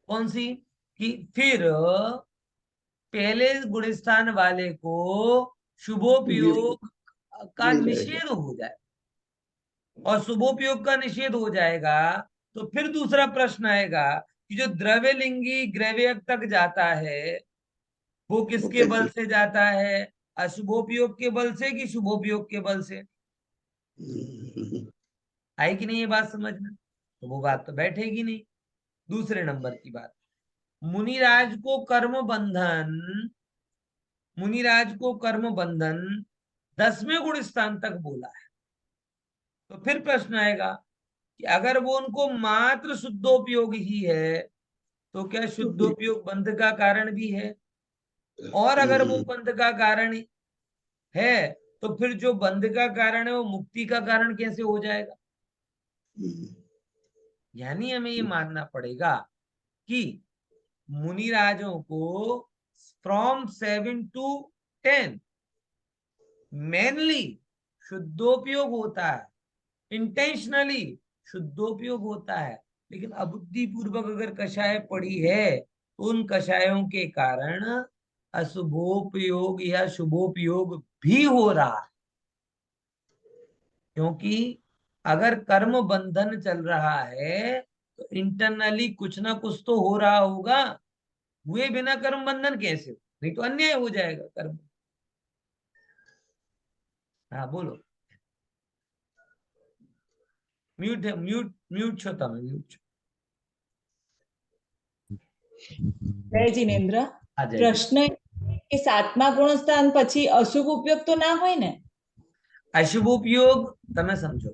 कौन सी? कि फिर पहले गुणस्थान वाले को शुभोपयोग का मिल जाएगा। निषेध हो जाए, और शुभोपयोग का निषेध हो जाएगा तो फिर दूसरा प्रश्न आएगा कि जो द्रव्यलिंगी ग्रव्यक तक जाता है वो किसके बल से जाता है, अशुभोपयोग के बल से कि शुभोपयोग के बल से। आई कि नहीं ये बात समझ में? तो वो बात तो बैठेगी नहीं। दूसरे नंबर की बात, मुनिराज को कर्म बंधन, मुनिराज को कर्म बंधन 10वें गुण स्थान तक बोला है। तो फिर प्रश्न आएगा कि अगर वो उनको मात्र शुद्धोपयोग ही है तो क्या शुद्धोपयोग बंध का कारण भी है, और अगर वो बंध का कारण है तो फिर जो बंध का कारण है वो मुक्ति का कारण कैसे हो जाएगा। यानी हमें ये मानना पड़ेगा कि मुनिराजों को फ्रॉम 7 to 10 मेनली शुद्धोपयोग होता है, इंटेंशनली शुद्धोपयोग होता है, लेकिन अबुद्धि पूर्वक अगर कषाय पड़ी है तो उन कषायों के कारण अशुभोपयोग या शुभोपयोग भी हो रहा है। क्योंकि अगर कर्म बंधन चल रहा है तो इंटरनली कुछ ना कुछ तो हो रहा होगा, हुए बिना कर्म बंधन कैसे हो, नहीं तो अन्याय हो जाएगा कर्म। हाँ बोलो, म्यूट है, म्यूट म्यूट छो તમે म्यूट छो। જય જીનેન્દ્ર आ जाइए। પ્રશ્ન કે 7મા ગુણસ્થાન પછી અશુભ ઉપયોગ તો ના હોય ને? અશુભોપયોગ તમે સમજો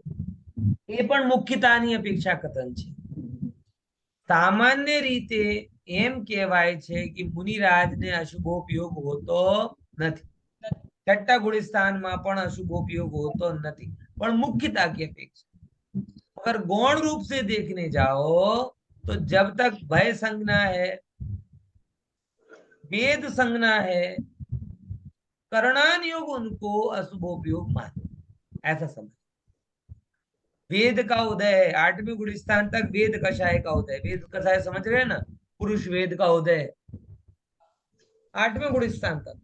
એ પણ મુખ્યતાની અપેક્ષા કથન છે। સામાન્ય રીતે એમ કહેવાય છે કે મુનિરાજને અશુભોપયોગ હોતો નથી, છઠ્ઠા ગુણસ્થાનમાં પણ અશુભોપयोग होतो નથી, પણ मुख्यता की अपेक्षा। अगर गौण रूप से देखने जाओ तो जब तक भय संज्ञा है, वेद संज्ञा है, करणान योग उनको अशुभोपयोग माने, ऐसा समझ। वेद का उदय है 8वें गुणस्थान तक, वेद कषाय का उदय, वेद कषाय समझ रहे हैं ना, पुरुष वेद का उदय 8वें गुणस्थान तक,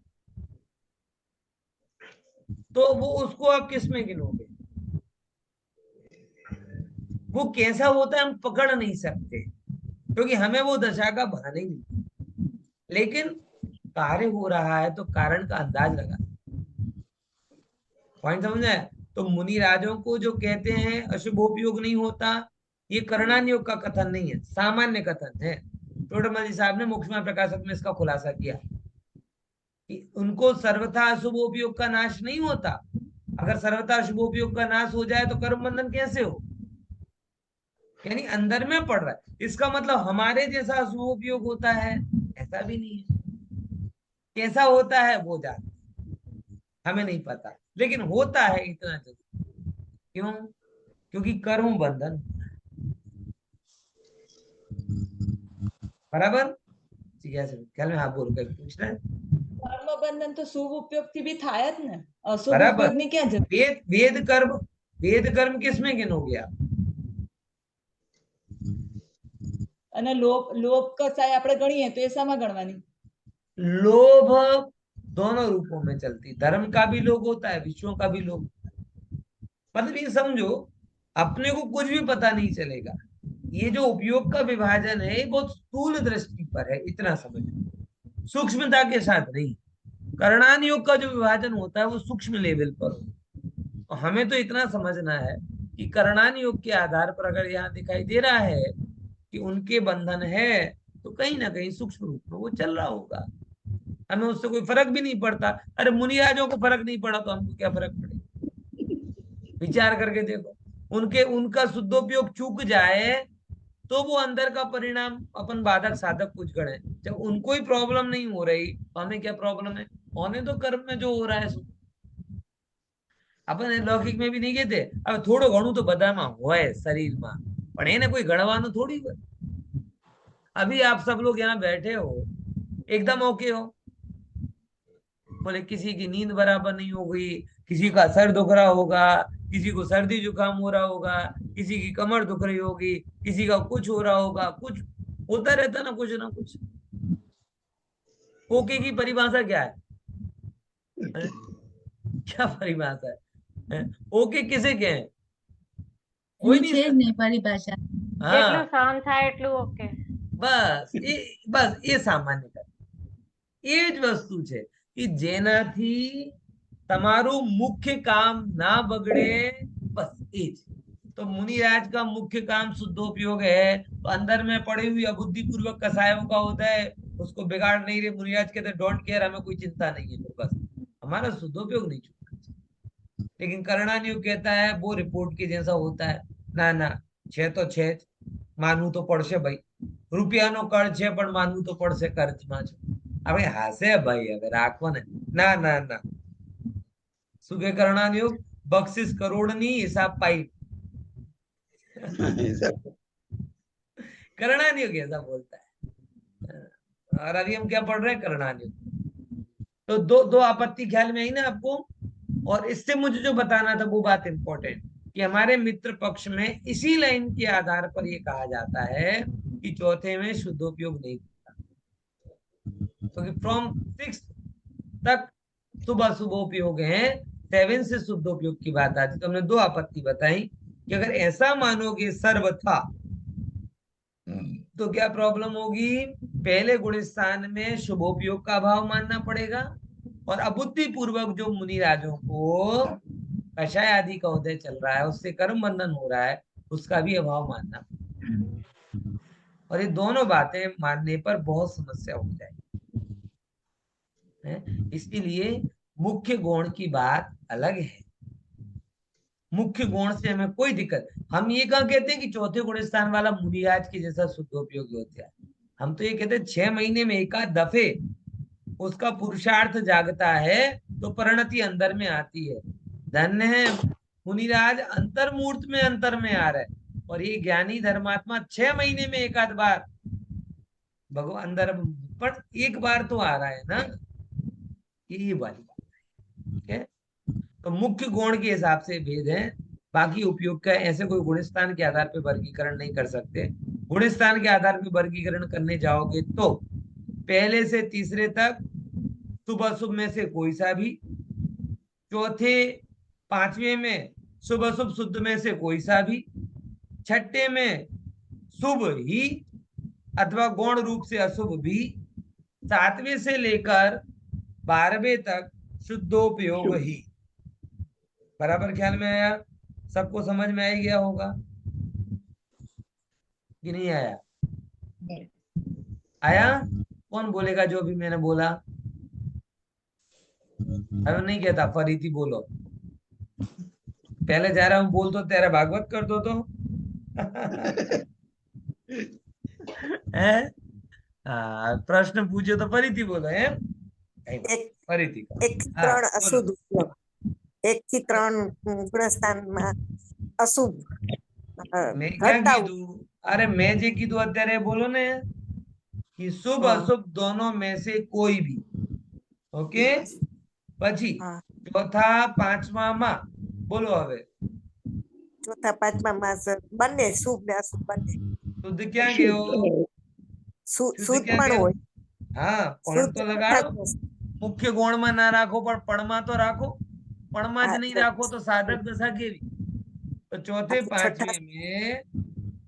तो वो उसको आप किस में गिनोगे, वो कैसा होता है हम पकड़ नहीं सकते क्योंकि हमें वो दशा का भान ही नहीं, लेकिन कार्य हो रहा है तो कारण का अंदाज लगा। पॉइंट समझ आया? तो मुनिराजों को जो कहते हैं अशुभोपयोग नहीं होता, ये करणान योग का कथन नहीं है, सामान्य कथन है। टोडरमल जी साहब ने मुख्य प्रकाशक में इसका खुलासा किया कि उनको सर्वथा अशुभोपयोग का नाश नहीं होता। अगर सर्वथा अशुभोपयोग का नाश हो जाए तो कर्म बंधन कैसे हो, यानी अंदर में पड़ रहा है, इसका मतलब हमारे जैसा अशुभोपयोग होता है ऐसा भी नहीं है। कैसा होता है वो जानते, हमें नहीं पता, लेकिन होता है इतना जरूर। क्यों? क्योंकि कर्म बंधन, बराबर? ठीक है, ख्याल में? हाँ बोल, कहीं पूछ रहे हैं? કર્મ બંધન તો શુભ ઉપયોગ થી બી થાય જ ને, અશુભ बराबर। ઉપયોગ ની ક્યાં જરૂર? वेद कर्म किसमें गिनोगे आप? અને લોભ લોભ કસાય આપણે ગણીએ તો એ શામાં ગણવાની? लोभ दोनों रूपों में चलती, धर्म का भी लोभ होता है, विषयों का भी लोभ। मतलब ये समझो अपने को कुछ भी पता नहीं चलेगा, ये जो उपयोग का विभाजन है ये बहुत स्थूल दृष्टि पर है, इतना समझो, सूक्ष्मता के साथ नहीं। करणान योग का जो विभाजन होता है वो सूक्ष्म लेवल पर हो, तो हमें तो इतना समझना है कि करणान योग के आधार पर अगर यहाँ दिखाई दे रहा है कि उनके बंधन है तो कहीं ना कहीं सूक्ष्म रूप में वो चल रहा होगा, हमें उससे कोई फर्क भी नहीं पड़ता। अरे मुनिराजों को फर्क नहीं पड़ा तो हमको क्या फर्क पड़ेगा? विचार करके देखो, उनका शुद्धोपयोग चूक जाए तो वो अंदर का परिणाम अपन बाधक साधक कुछ गणे, जब उनको ही प्रॉब्लम नहीं हो रही तो हमें क्या प्रॉब्लम है? होने तो कर्म में जो हो रहा है अपन लौकिक में भी नहीं कहते अब थोड़ो घणું तो बधाમાં હોય शरीરમાં, પણ એને કોઈ ગણવાનું થોડી હોય। अभी आप सब लोग यहाँ बैठे हो एकदम ओके हो, बोले किसी की नींद बराबर नहीं हो गई, किसी का सर दुख रहा होगा, किसी को सर्दी जुकाम हो रहा होगा, किसी की कमर दुख रही होगी, किसी का कुछ हो रहा होगा, कुछ होता रहता ना कुछ, ओके की परिभाषा क्या है? हैं? क्या परिभाषा है? ओके किसे कहें? कोई नहीं છે જ सकता। નહીં પરિભાષા. જેટલું हाँ, સહન થાય એટલું ઓકે. બસ એ સામાન્ય કરે, એ જ વસ્તુ છે કે જેનાથી તમારું मुख्य काम ना बगड़े, बस એ જ। तो मुनिराज का मुख्य काम शुद्धोपयोग है, तो अंदर में पड़ी हुई अबुद्धि पूर्वक कसायों का होता है, उसको बिगाड़ नहीं रहे। मुनिराज कहते डोंट केयर, हमें कोई चिंता नहीं है, तो बस हमारा शुद्धोपयोग नहीं छूटना चाहिए। लेकिन करणानियोग कहता है वो रिपोर्ट के जैसा होता है, ना ना छे तो छे જ, માનવું તો પડશે ભાઈ, રૂપિયાનો કર્જ છે પણ માનવું તો પડશે કર્જમાં છે। હવે હાસે ભાઈ, હવે રાખો ને, ના ના ના, શું કે કરણાનિयोग? બક્ષિસ કરોડની હિસાબ પાઈ। करणानियोग ऐसा बोलता है। और अभी हम क्या पढ़ रहे हैं? करणानियोग। तो दो दो आपत्ति ख्याल में आई ना आपको? और इससे मुझे जो बताना था वो बात इंपॉर्टेंट, कि हमारे मित्र पक्ष में इसी लाइन के आधार पर ये कहा जाता है कि चौथे में शुद्धोपयोग नहीं होता, क्योंकि फ्रॉम 6 तक सुबह शुभोपयोग है, 7 से शुद्धोपयोग की बात आती। तो हमने दो आपत्ति बताई कि अगर ऐसा मानोगे सर्वथा तो क्या प्रॉब्लम होगी? पहले गुण स्थान में शुभोपयोग का अभाव मानना पड़ेगा, और अबुद्धि पूर्वक जो मुनिराजों को कषाय आदि का उदय चल रहा है, उससे कर्म बंधन हो रहा है, उसका भी अभाव मानना पड़ेगा। और ये दोनों बातें मानने पर बहुत समस्या हो जाएगी। इसीलिए मुख्य गुण की बात अलग है, मुख्य गुण से हमें कोई दिक्कत। हम ये कहा कहते हैं कि चौथे गुण स्थान वाला मुनिराज के जैसा शुद्धोपयोगी होता है? हम तो ये कहते हैं 6 महीने में एक आध दफे उसका पुरुषार्थ जागता है तो परिणति अंदर में आती है। धन्य है मुनिराज, अंतर्मूर्त में अंतर में आ रहा है, और ये ज्ञानी धर्मात्मा 6 महीने में एक आध बार भगवान अंदर, पर एक बार तो आ रहा है ना, ये वाली बात है। ठीक है, तो मुख्य गुण के हिसाब से भेद है, बाकी उपयोग का ऐसे कोई गुण स्थान के आधार पर वर्गीकरण नहीं कर सकते। गुण स्थान के आधार पर वर्गीकरण करने जाओगे तो पहले से तीसरे तक शुभ अशुभ में से कोई सा भी, चौथे पांचवें में शुभ अशुभ शुद्ध में से कोई सा भी, छठे में शुभ ही अथवा गौण रूप से अशुभ भी, 7वें से लेकर 12वें तक शुद्धोपयोग ही। बराबर ख्याल में आया? सबको समझ में आ ही गया होगा कि नहीं आया? आया? कौन बोलेगा जो भी मैंने बोला? अरे नहीं कहता, फरीती बोलो। पहले जा रहा हूं, बोल तो तेरा भागवत कर दो तो। है? प्रश्न पूछे तो फरीती बोलो है? फरीती का। एक થી ત્રણ बोलो। અશુદ્ધ ઉપયોગ, 1 થી 3 ગુણસ્થાનમાં અશુભ मैं क्या ઘટતા कीधु? अरे मैं जे कीधु अत्यारे बोलो ने, कि शुभ अशुभ दोनों में से कोई भी। ओके, પછી ચોથા પાંચમા માં બોલો હવે। ચોથા પાંચમા માસ બંને શુભ ને અશુભ બંને શુદ્ધ क्या गयो? शुद्ध શુદ્ધ क्या પણ गयो? હોય, हाँ, पण શુદ્ધ तो लगाड़ो। અર્થાત मुख्य गुण में ना राखो पर पण में तो राखो, पण में ज नहीं राखो तो साधक दशा केवी? तो चौथे છઠ્ઠા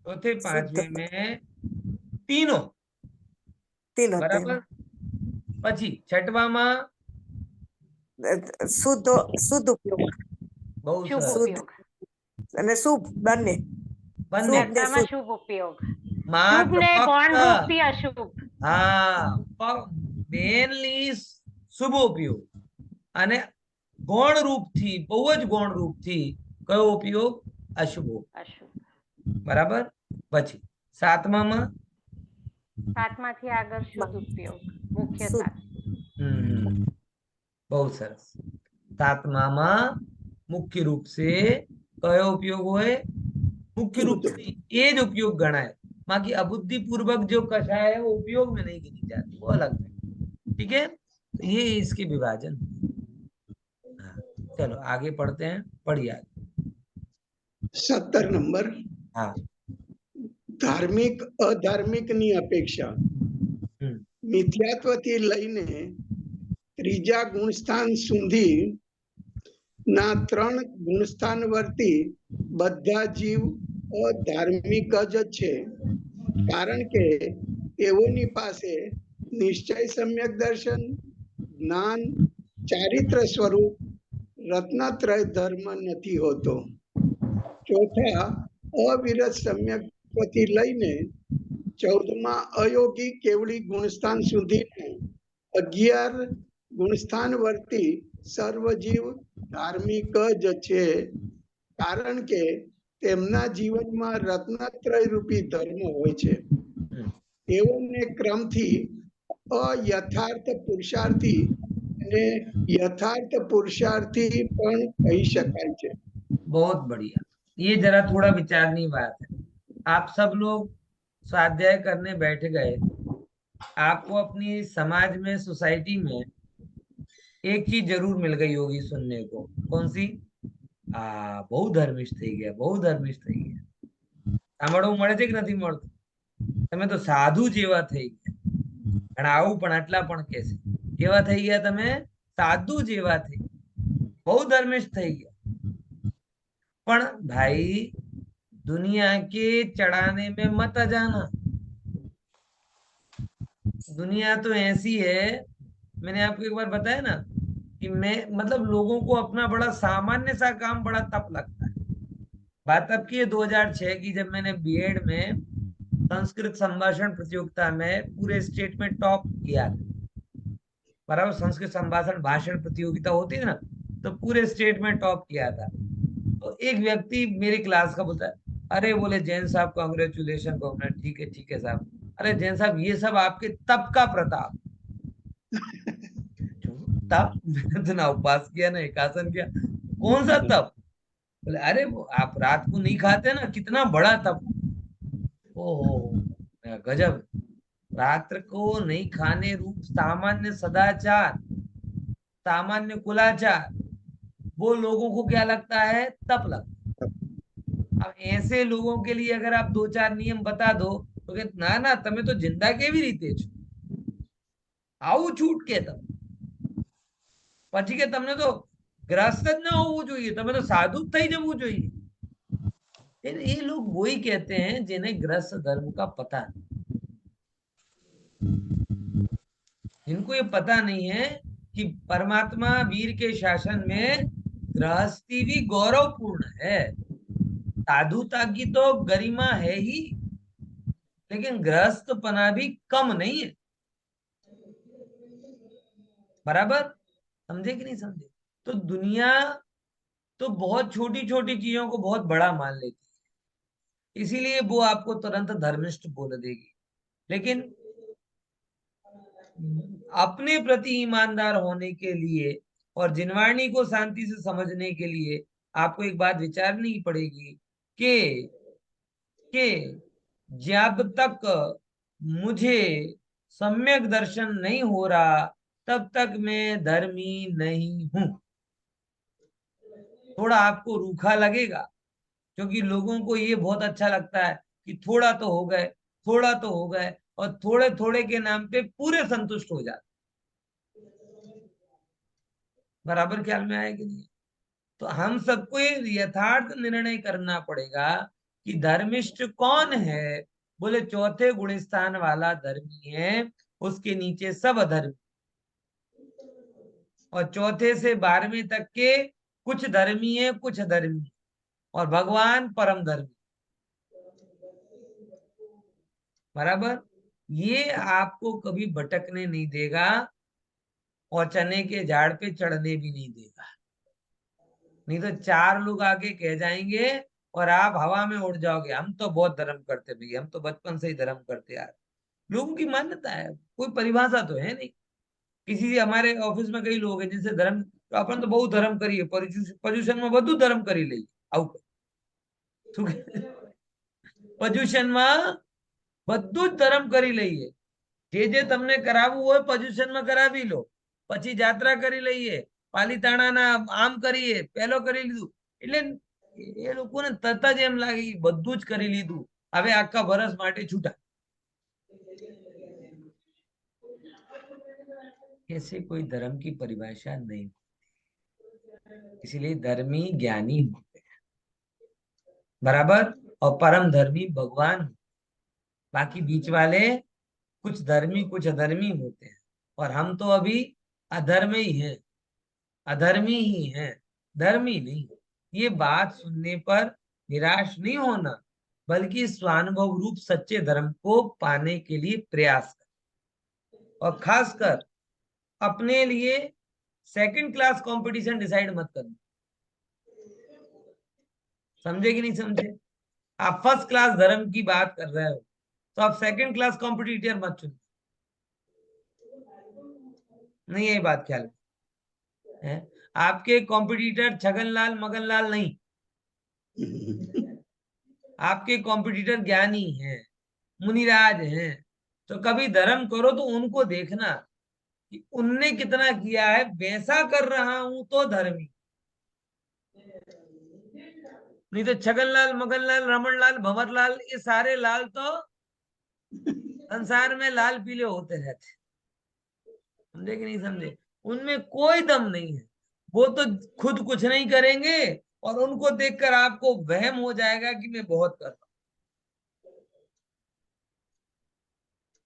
શુદ્ધ पांचवे में तीनों तीनों बराबर। પછી छठवा में શુદ્ધ શુદ્ધ ઉપયોગ, बहुत શુભ સરસ, શુદ્ધ ઉપયોગ, અને શુભ બંને બંને શુભ ને છઠ્ઠામાં શુદ્ધ શુભ ઉપયોગ, શુભ मात्र ને ગૌણ फक्त, રૂપથી અશુભ. હા, મેનલી શુભ ઉપયોગ અને ગૌણ રૂપથી, બહુ જ ગૌણ રૂપથી કયો ઉપયોગ? અશુભ। અશુભ. બરાબર। પછી સાતમામાં સાતમાંથી આગળ શુદ્ધ ઉપયોગ, મુખ્ય શુદ્ધ સાત. बहुत सरस। सातमाમાં मुख्य रूप से कयो उपयोग होए? मुख्य रूप से ये जो उपयोग गणाए, बाकी अबुद्धि पूर्वक जो कषाय है वो उपयोग में नहीं गिनी जाती, वो अलग है। ठीक है, ये इसके विभाजन। हाँ, चलो आगे पढ़ते हैं, पढ़िए आगे। 17 नंबर। हाँ, ધાર્મિક અધાર્મિક ની અપેક્ષા મિથ્યાત્વથી લઈને ત્રીજા ગુણસ્થાન સુધી ના 3 ગુણસ્થાન વર્તી બધા જીવ અધાર્મિક જ છે, કારણ કે તેઓની પાસે નિશ્ચય સમ્યક દર્શન, જ્ઞાન, ચારિત્ર સ્વરૂપ રત્નત્રય ધર્મ નથી હોતો. ચોથા અવિરત સમ્યકથી લઈને 14મા અયોગી કેવળી ગુણસ્થાન સુધીનું 11 ગુણસ્થાન વર્તી સર્વજીવ ધાર્મિક જ છે, કારણ કે તેમના જીવનમાં રત્નત્રય રૂપી ધર્મ હોય છે. તેઓને ક્રમથી અયથાર્થ પુરુષાર્થી અને यथार्थ पुरुषार्थी पण कही शकाय छे। बहुत बढ़िया। ये जरा थोड़ा विचारनीय बात है। आप सब लोग स्वाध्याय करने बैठ गए, आपको अपनी समाज में, सोसाइटी में एक चीज जरूर मिल गई होगी सुनने को। कौन सी? बहुधर्मिष्ठ થઈ ગયા, बहुधर्मिष्ठ થઈ ગયા। સાંભળવું મળે છે કે નથી મળતું? તમે તો સાધુ જેવા થઈ ગયા। અને આવું પણ આટલા પણ કે છે, કેવા થઈ ગયા તમે? સાધુ જેવા થઈ, बहुधर्मिष्ठ થઈ ગયા। પણ भाई दुनिया के चढ़ाने में मत आ जाना। दुनिया तो ऐसी है, मैंने आपको एक बार बताया ना कि मैं मतलब लोगों को अपना बड़ा सामान्य सा काम बड़ा तप लगता है। बात अब की है 2006 की, जब मैंने बीएड में संस्कृत संभाषण प्रतियोगिता में पूरे स्टेट में टॉप किया था। बराबर, संस्कृत संभाषण भाषण प्रतियोगिता होती है ना, तो पूरे स्टेट में टॉप किया था। तो एक व्यक्ति मेरी क्लास का बोलता है, अरे बोले जैन साहब कांग्रेचुलेशन। ठीक है साहब। अरे जैन साहब, ये सब आपके तप का प्रताप। तप? मैंने तो ना उपवास किया ना एकासन किया, कौन सा तप? बोले अरे आप रात को नहीं खाते ना, कितना बड़ा तप। ओहो, गजब। रात्र को नहीं खाने रूप सामान्य सदाचार, सामान्य कुलाचार, वो लोगों को क्या लगता है? तप लगता है। अब ऐसे लोगों के लिए अगर आप 2-4 नियम बता दो तो કે ના ના તમે તો જિંદા કેવી રીતે છો, આવું છૂટ કે તમે પછી કે તમને તો ગ્રસ્ત જ ના હોવું જોઈએ, તમે તો સાધુ જ થઈ જવું જોઈએ। ये लोग वही कहते हैं जिन्हें ग्रस्त धर्म का पता नहीं, जिनको ये पता नहीं है कि परमात्मा वीर के शासन में गृहस्थी भी गौरवपूर्ण है। साधुता की तो गरिमा है ही, लेकिन गृहस्थपना भी कम नहीं है। बराबर, समझे कि नहीं समझे? तो दुनिया तो बहुत छोटी छोटी चीजों को बहुत बड़ा मान लेती है, इसीलिए वो आपको तुरंत धर्मिष्ठ बोल देगी। लेकिन अपने प्रति ईमानदार होने के लिए और जिनवाणी को शांति से समझने के लिए आपको एक बात विचारनी पड़ेगी कि जब तक मुझे सम्यक दर्शन नहीं हो रहा तब तक मैं धर्मी नहीं हूं। थोड़ा आपको रूखा लगेगा, क्योंकि लोगों को ये बहुत अच्छा लगता है कि थोड़ा तो हो गए, थोड़ा तो हो गए, और थोड़े थोड़े के नाम पे पूरे संतुष्ट हो जाते। बराबर ख्याल में आएगी नहीं? तो हम सबको ये यथार्थ निर्णय करना पड़ेगा कि धर्मिष्ठ कौन है। बोले चौथे गुणस्थान वाला धर्मी है, उसके नीचे सब अधर्मी, और चौथे से 12वें तक के कुछ धर्मी है, कुछ अधर्मी, और भगवान परम धर्मी। बराबर, ये आपको कभी भटकने नहीं देगा और चने के झाड़ पे चढ़ने भी नहीं देगा। नहीं तो 4 लोग आके कह जाएंगे और आप हवा में उड़ जाओगे, हम तो बहुत धर्म करते भैया, हम तो बचपन से ही धर्म करते यार। लोगों की मान्यता है, कोई परिभाषा तो है नहीं। किसी हमारे ऑफिस में कई लोग हैं जिनसे धर्म, तो अपन तो बहुत धर्म करिए, पर्यूषण में બધું ધર્મ કરી લઈએ, આવું पर्यूषण में બધું જ ધર્મ કરી લઈએ। જે તમને કરાવવું હોય पर्यूषण में કરાવી લો, પછી જાત્રા કરી લઈએ, પાલીતાણાના આમ કરીએ, પેલો કરી લીધું, એટલે એ લોકોને તરત જ એમ લાગે કે બધું જ કરી લીધું, હવે આખા વર્ષ માટે છૂટા। ऐसे कोई धर्म की परिभाषा नहीं, इसलिए धर्मी ज्ञानी होते हैं, बराबर। और परम धर्मी भगवान, बाकी बीच वाले कुछ धर्मी कुछ अधर्मी होते हैं, और हम तो अभी अधर्म ही हैं, अधर्मी ही हैं, धर्मी नहीं। ये बात सुनने पर निराश नहीं होना, बल्कि स्वानुभव रूप सच्चे धर्म को पाने के लिए प्रयास कर, और खासकर अपने लिए सेकंड क्लास कंपटीशन डिसाइड मत करना। समझे कि नहीं समझे? आप फर्स्ट क्लास धर्म की बात कर रहे हो, तो आप सेकंड क्लास कॉम्पिटिटर मत चुनो। नहीं, ये बात ख्याल है। आपके कॉम्पिटिटर छगनलाल मगनलाल नहीं, आपके कॉम्पिटिटर ज्ञानी हैं, मुनिराज हैं। तो कभी धर्म करो तो उनको देखना कि उनने कितना किया है, वैसा कर रहा हूं तो धर्मी। नहीं तो छगनलाल मगनलाल रमनलाल भंवरलाल ये सारे लाल तो संसार में लाल पीले होते रहते। समझे कि नहीं समझे? उनमें कोई दम नहीं है। वो तो खुद कुछ नहीं करेंगे, और उनको देखकर आपको वहम हो जाएगा कि मैं बहुत कर रहा हूं।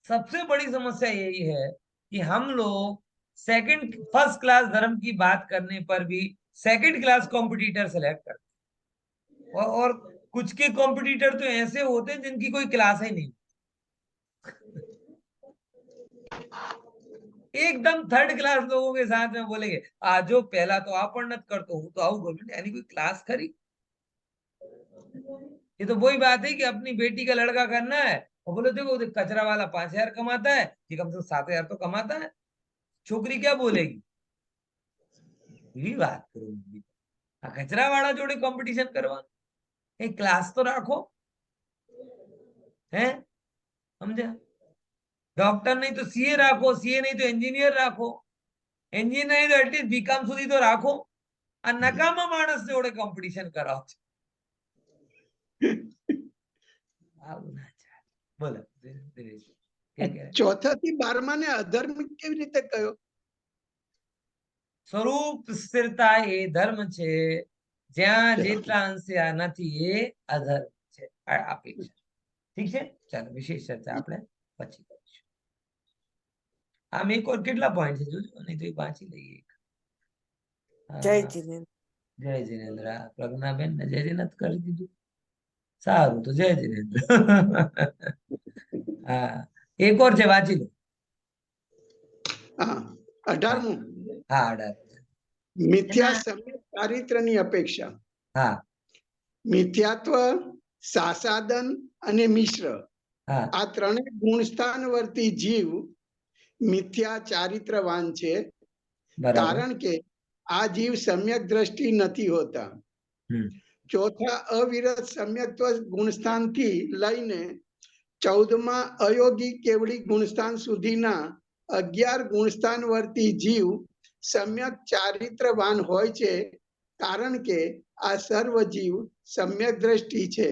सबसे बड़ी समस्या यही है कि हम लोग सेकंड फर्स्ट क्लास धर्म की बात करने पर भी सेकंड क्लास कॉम्पिटिटर सेलेक्ट करते हैं, और कुछ के कॉम्पिटिटर तो ऐसे होते हैं जिनकी कोई क्लास ही नहीं, एकदम थर्ड क्लास लोगों के साथ में बोलेंगे आजो पहला तो आप पढ़नत करते हूँ तो आओ गवर्नमेंट, यानी कोई क्लास खरी। ये तो वही बात है कि अपनी बेटी का लड़का करना है, और बोले देखो कचरा वाला 5,000 कमाता है, ये कम से कम 7,000 तो कमाता है, छोकरी क्या बोलेगी? ये बात करो, कचरा वाला जोड़े कंपटीशन करवा, एक क्लास तो राखो, है समझा? डॉक्टर नहीं तो सीए राखो, सीए नहीं तो इंजीनियर राखो, इंजीनियर नहीं तो एटलीस्ट बीकॉम सुधी तो राखो, और नकामा मानस जोड़े कंपटीशन कराओ। बोलो दिनेश, क्या कह रहे? ચોથા થી 12મા ને અધર્મિક કેવી રીતે કયો? સ્વરૂપ સ્થિરતા એ ધર્મ છે, જ્યાં જેટલા અંશે આ નથી એ અધર્મ છે, અપેક્ષા। ઠીક છે, ચાલો વિશેષ ચર્ચા આપણે પછી કરીશું। આમ એક और કેટલા પોઈન્ટ છે જોજો, નહીં તો એ વાંચી લઈએ। જય જીનેન્દ્ર. જય જીનેન્દ્ર, પ્રજ્ઞાબેન ને જય જીનેન્દ્ર કરી દીધું, સારું તો જય જીનેન્દ્ર। હા, એક और છે, વાંચી લો। હા, 18મું હા, 18। મિથ્યા સમ્યક ચારિત્રની અપેક્ષા। હા મિથ્યાત્વ, સાસાદન અને મિશ્ર હા આ ત્રણેય ગુણસ્થાનવર્તી જીવ મિથ્યા ચારિત્રવાન છે, બરાબર। કારણ કે આ જીવ સમ્યક દ્રષ્ટિ નથી હોતા। ચોથા અવિરત સમ્યક્ત્વ ગુણસ્થાનથી લઈને 14મા અયોગી કેવડી ગુણસ્થાન સુધીના 11 ગુણસ્થાનવર્તી જીવ સમ્યક ચારિત્રવાન હોય છે, કારણ કે આ સર્વ જીવ સમ્યક દ્રષ્ટિ છે।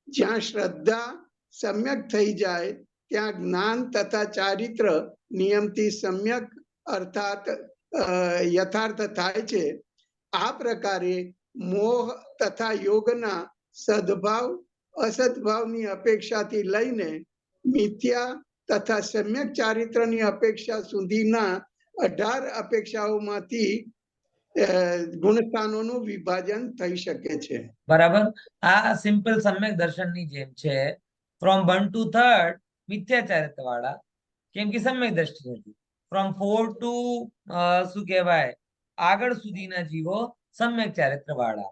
જ્યાં શ્રદ્ધા સમ્યક થઈ જાય ત્યાં જ્ઞાન તથા ચારિત્ર નિયમથી સમ્યક અર્થાત યથાર્થ થાય છે। આ પ્રકારે મોહ તથા યોગના સદભાવ અસદભાવની અપેક્ષાથી લઈને મિથ્યા તથા સમ્યક ચારિત્રની અપેક્ષા સુધીના 18 અપેક્ષાઓમાંથી ગુણસ્થાનોનું વિભાજન થઈ શકે છે। બરાબર। આ સિમ્પલ સમ્યક દર્શનની જેમ છે। ફ્રોમ 1 to 3 મિથ્યા ચારિત્ર વાળા, કેમ કે સમ્યક દ્રષ્ટિ નથી। ફ્રોમ 4 to શું કહેવાય આગળ સુધીના જીવો સમ્યક ચારિત્ર વાળા,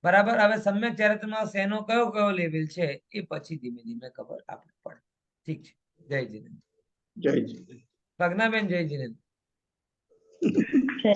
બરાબર। હવે સમ્યક ચારિત્રમાં શેનો કયો કયો લેવલ છે એ પછી ધીમે ધીમે ખબર આપણે પડે। ઠીક છે, જય જીનેન્દ્ર। જય જીનેન્દ્ર। પ્રજ્ઞાબેન, જય જીનેન્દ્ર। છે